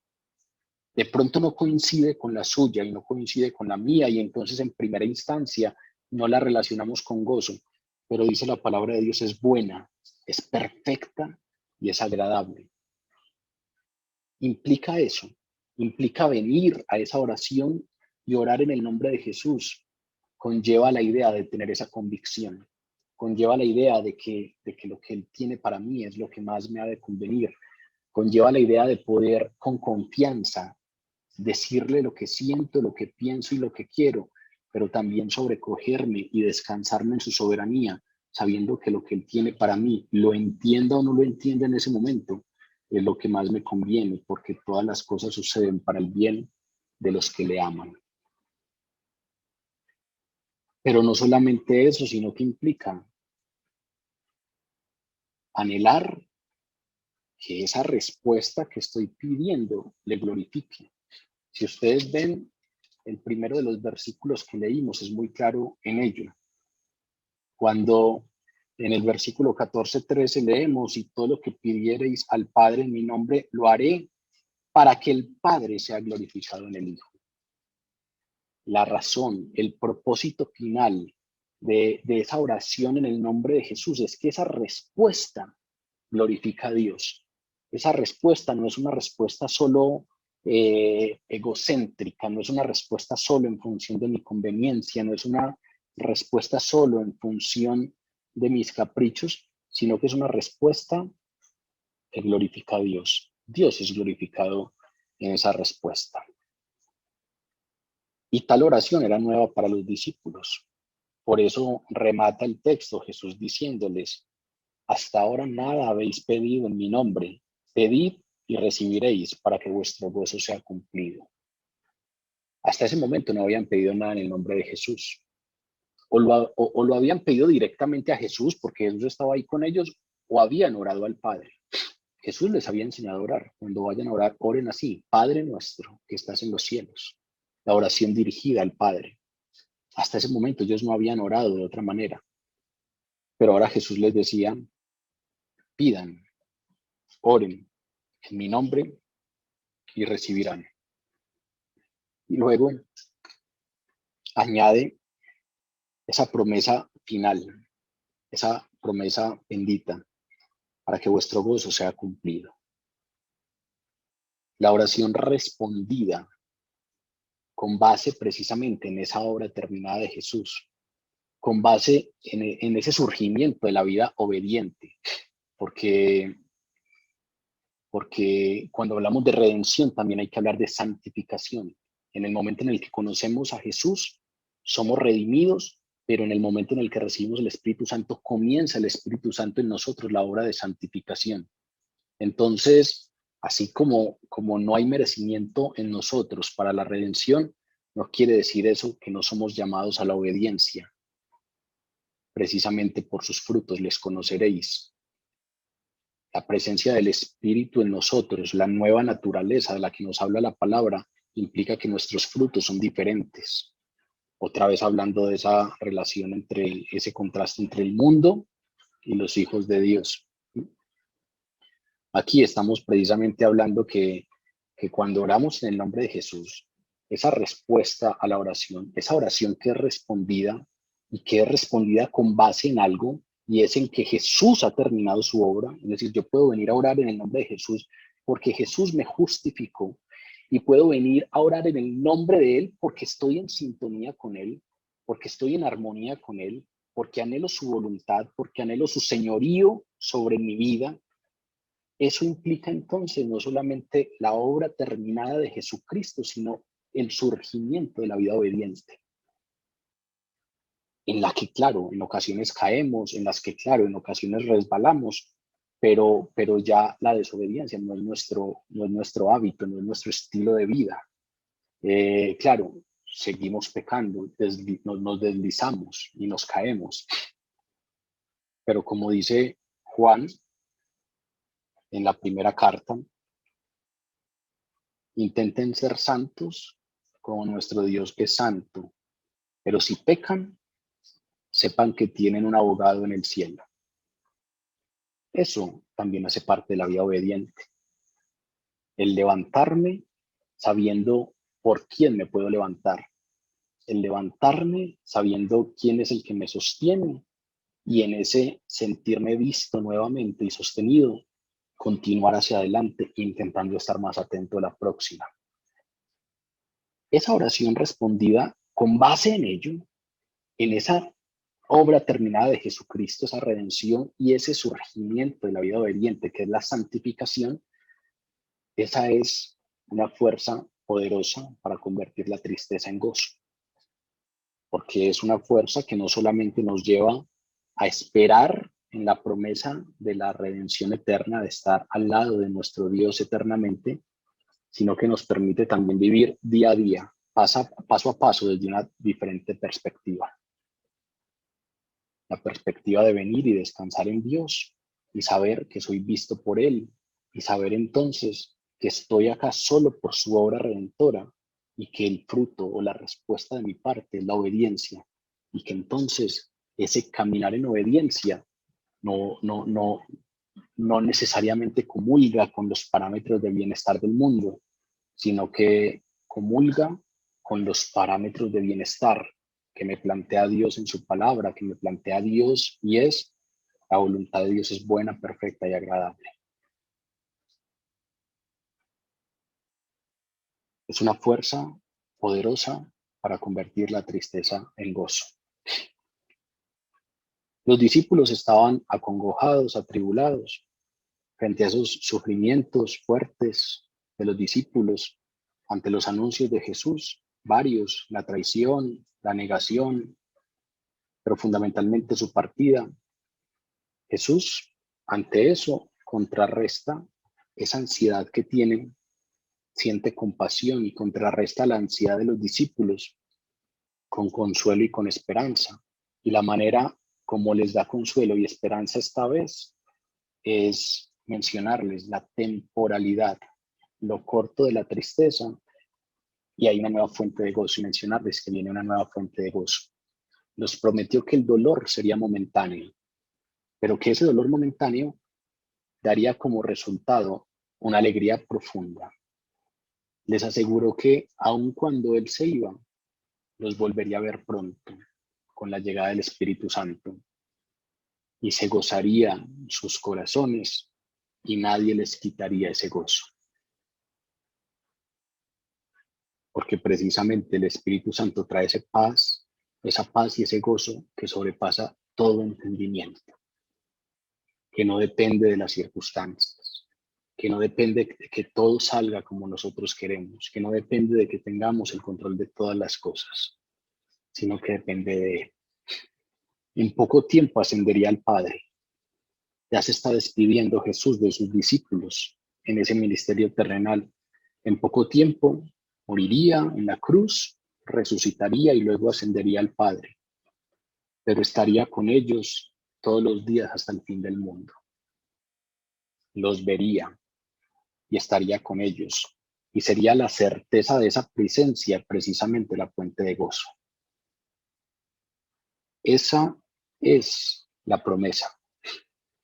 De pronto no coincide con la suya y no coincide con la mía y entonces en primera instancia no la relacionamos con gozo, pero dice la palabra de Dios es buena, es perfecta y es agradable. Implica eso, implica venir a esa oración y orar en el nombre de Jesús. Conlleva la idea de tener esa convicción, conlleva la idea de que lo que Él tiene para mí es lo que más me ha de convenir, conlleva la idea de poder con confianza decirle lo que siento, lo que pienso y lo que quiero, pero también sobrecogerme y descansarme en su soberanía, sabiendo que lo que Él tiene para mí, lo entienda o no lo entienda en ese momento, es lo que más me conviene, porque todas las cosas suceden para el bien de los que le aman. Pero no solamente eso, sino que implica anhelar que esa respuesta que estoy pidiendo le glorifique. Si ustedes ven el primero de los versículos que leímos, es muy claro en ello. Cuando en el versículo 14:13 leemos, y todo lo que pidiereis al Padre en mi nombre, lo haré para que el Padre sea glorificado en el Hijo. La razón, el propósito final de esa oración en el nombre de Jesús es que esa respuesta glorifica a Dios. Esa respuesta no es una respuesta solo egocéntrica, no es una respuesta solo en función de mi conveniencia, no es una respuesta solo en función de mis caprichos, sino que es una respuesta que glorifica a Dios. Dios es glorificado en esa respuesta. Y tal oración era nueva para los discípulos. Por eso remata el texto Jesús diciéndoles: hasta ahora nada habéis pedido en mi nombre. Pedid y recibiréis para que vuestro gozo sea cumplido. Hasta ese momento no habían pedido nada en el nombre de Jesús. O lo habían pedido directamente a Jesús porque Jesús estaba ahí con ellos, o habían orado al Padre. Jesús les había enseñado a orar. Cuando vayan a orar, oren así: Padre nuestro que estás en los cielos. La oración dirigida al Padre. Hasta ese momento ellos no habían orado de otra manera. Pero ahora Jesús les decía: pidan, oren en mi nombre y recibirán. Y luego añade esa promesa final, esa promesa bendita, para que vuestro gozo sea cumplido. La oración respondida con base precisamente en esa obra terminada de Jesús, con base en ese surgimiento de la vida obediente, porque cuando hablamos de redención también hay que hablar de santificación. En el momento en el que conocemos a Jesús, somos redimidos, pero en el momento en el que recibimos el Espíritu Santo, comienza el Espíritu Santo en nosotros la obra de santificación. Entonces, así como no hay merecimiento en nosotros para la redención, no quiere decir eso que no somos llamados a la obediencia. Precisamente por sus frutos les conoceréis. La presencia del Espíritu en nosotros, la nueva naturaleza de la que nos habla la palabra, implica que nuestros frutos son diferentes. Otra vez hablando de esa relación ese contraste entre el mundo y los hijos de Dios. Aquí estamos precisamente hablando que cuando oramos en el nombre de Jesús, esa respuesta a la oración, esa oración que es respondida y que es respondida con base en algo, y es en que Jesús ha terminado su obra. Es decir, yo puedo venir a orar en el nombre de Jesús porque Jesús me justificó, y puedo venir a orar en el nombre de Él porque estoy en sintonía con Él, porque estoy en armonía con Él, porque anhelo su voluntad, porque anhelo su señorío sobre mi vida. Eso implica entonces no solamente la obra terminada de Jesucristo, sino el surgimiento de la vida obediente, en la que, claro, en ocasiones caemos, en las que, claro, en ocasiones resbalamos, pero ya la desobediencia no es nuestro hábito, no es nuestro estilo de vida. Claro, seguimos pecando, nos deslizamos y nos caemos, pero como dice Juan en la primera carta, intenten ser santos como nuestro Dios que es santo, pero si pecan, sepan que tienen un abogado en el cielo. Eso también hace parte de la vida obediente. El levantarme sabiendo por quién me puedo levantar. El levantarme sabiendo quién es el que me sostiene, y en ese sentirme visto nuevamente y sostenido, continuar hacia adelante intentando estar más atento a la próxima. Esa oración respondida con base en ello, en esa obra terminada de Jesucristo, esa redención y ese surgimiento de la vida obediente, que es la santificación, esa es una fuerza poderosa para convertir la tristeza en gozo. Porque es una fuerza que no solamente nos lleva a esperar en la promesa de la redención eterna, de estar al lado de nuestro Dios eternamente, sino que nos permite también vivir día a día, paso a paso, desde una diferente perspectiva. la perspectiva de venir y descansar en Dios y saber que soy visto por Él y saber entonces que estoy acá solo por su obra redentora y que el fruto o la respuesta de mi parte es la obediencia y que entonces ese caminar en obediencia no necesariamente comulga con los parámetros de bienestar del mundo, sino que comulga con los parámetros de bienestar que me plantea Dios en su palabra, que me plantea Dios y es la voluntad de Dios es buena, perfecta y agradable. Es una fuerza poderosa para convertir la tristeza en gozo. Los discípulos estaban acongojados, atribulados, frente a esos sufrimientos fuertes de los discípulos ante los anuncios de Jesús, varios, la traición, la negación, pero fundamentalmente su partida. Jesús, ante eso, contrarresta esa ansiedad que tienen, siente compasión y contrarresta la ansiedad de los discípulos con consuelo y con esperanza. Y la manera como les da consuelo y esperanza esta vez es mencionarles la temporalidad, lo corto de la tristeza, y hay una nueva fuente de gozo, y mencionarles que viene una nueva fuente de gozo. Nos prometió que el dolor sería momentáneo, pero que ese dolor momentáneo daría como resultado una alegría profunda. Les aseguró que aun cuando Él se iba, los volvería a ver pronto, con la llegada del Espíritu Santo, y se gozarían sus corazones, y nadie les quitaría ese gozo. Porque precisamente el Espíritu Santo trae esa paz y ese gozo que sobrepasa todo entendimiento, que no depende de las circunstancias, que no depende de que todo salga como nosotros queremos, que no depende de que tengamos el control de todas las cosas, sino que depende de Él. En poco tiempo ascendería al Padre. Ya se está despidiendo Jesús de sus discípulos en ese ministerio terrenal. En poco tiempo moriría en la cruz, resucitaría y luego ascendería al Padre, pero estaría con ellos todos los días hasta el fin del mundo. Los vería y estaría con ellos, y sería la certeza de esa presencia precisamente la fuente de gozo. Esa es la promesa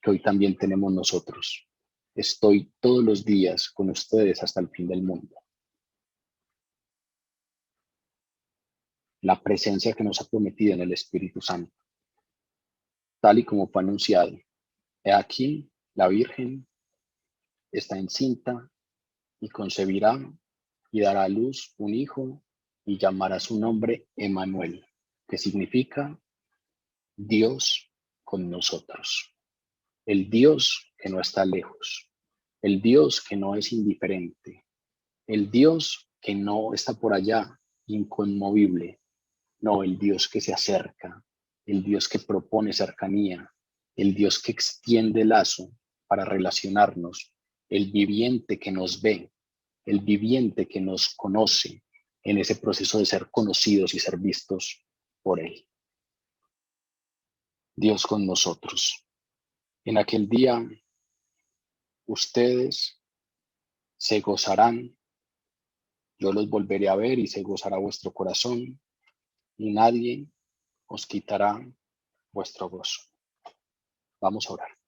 que hoy también tenemos nosotros. Estoy todos los días con ustedes hasta el fin del mundo. La presencia que nos ha prometido en el Espíritu Santo, tal y como fue anunciado. He aquí, la Virgen está encinta y concebirá y dará a luz un hijo y llamará su nombre Emmanuel, que significa Dios con nosotros. El Dios que no está lejos, el Dios que no es indiferente, el Dios que no está por allá, inconmovible, no, el Dios que se acerca, el Dios que propone cercanía, el Dios que extiende lazo para relacionarnos, el viviente que nos ve, el viviente que nos conoce en ese proceso de ser conocidos y ser vistos por Él. Dios con nosotros. En aquel día, ustedes se gozarán, yo los volveré a ver y se gozará vuestro corazón, y nadie os quitará vuestro gozo. Vamos a orar.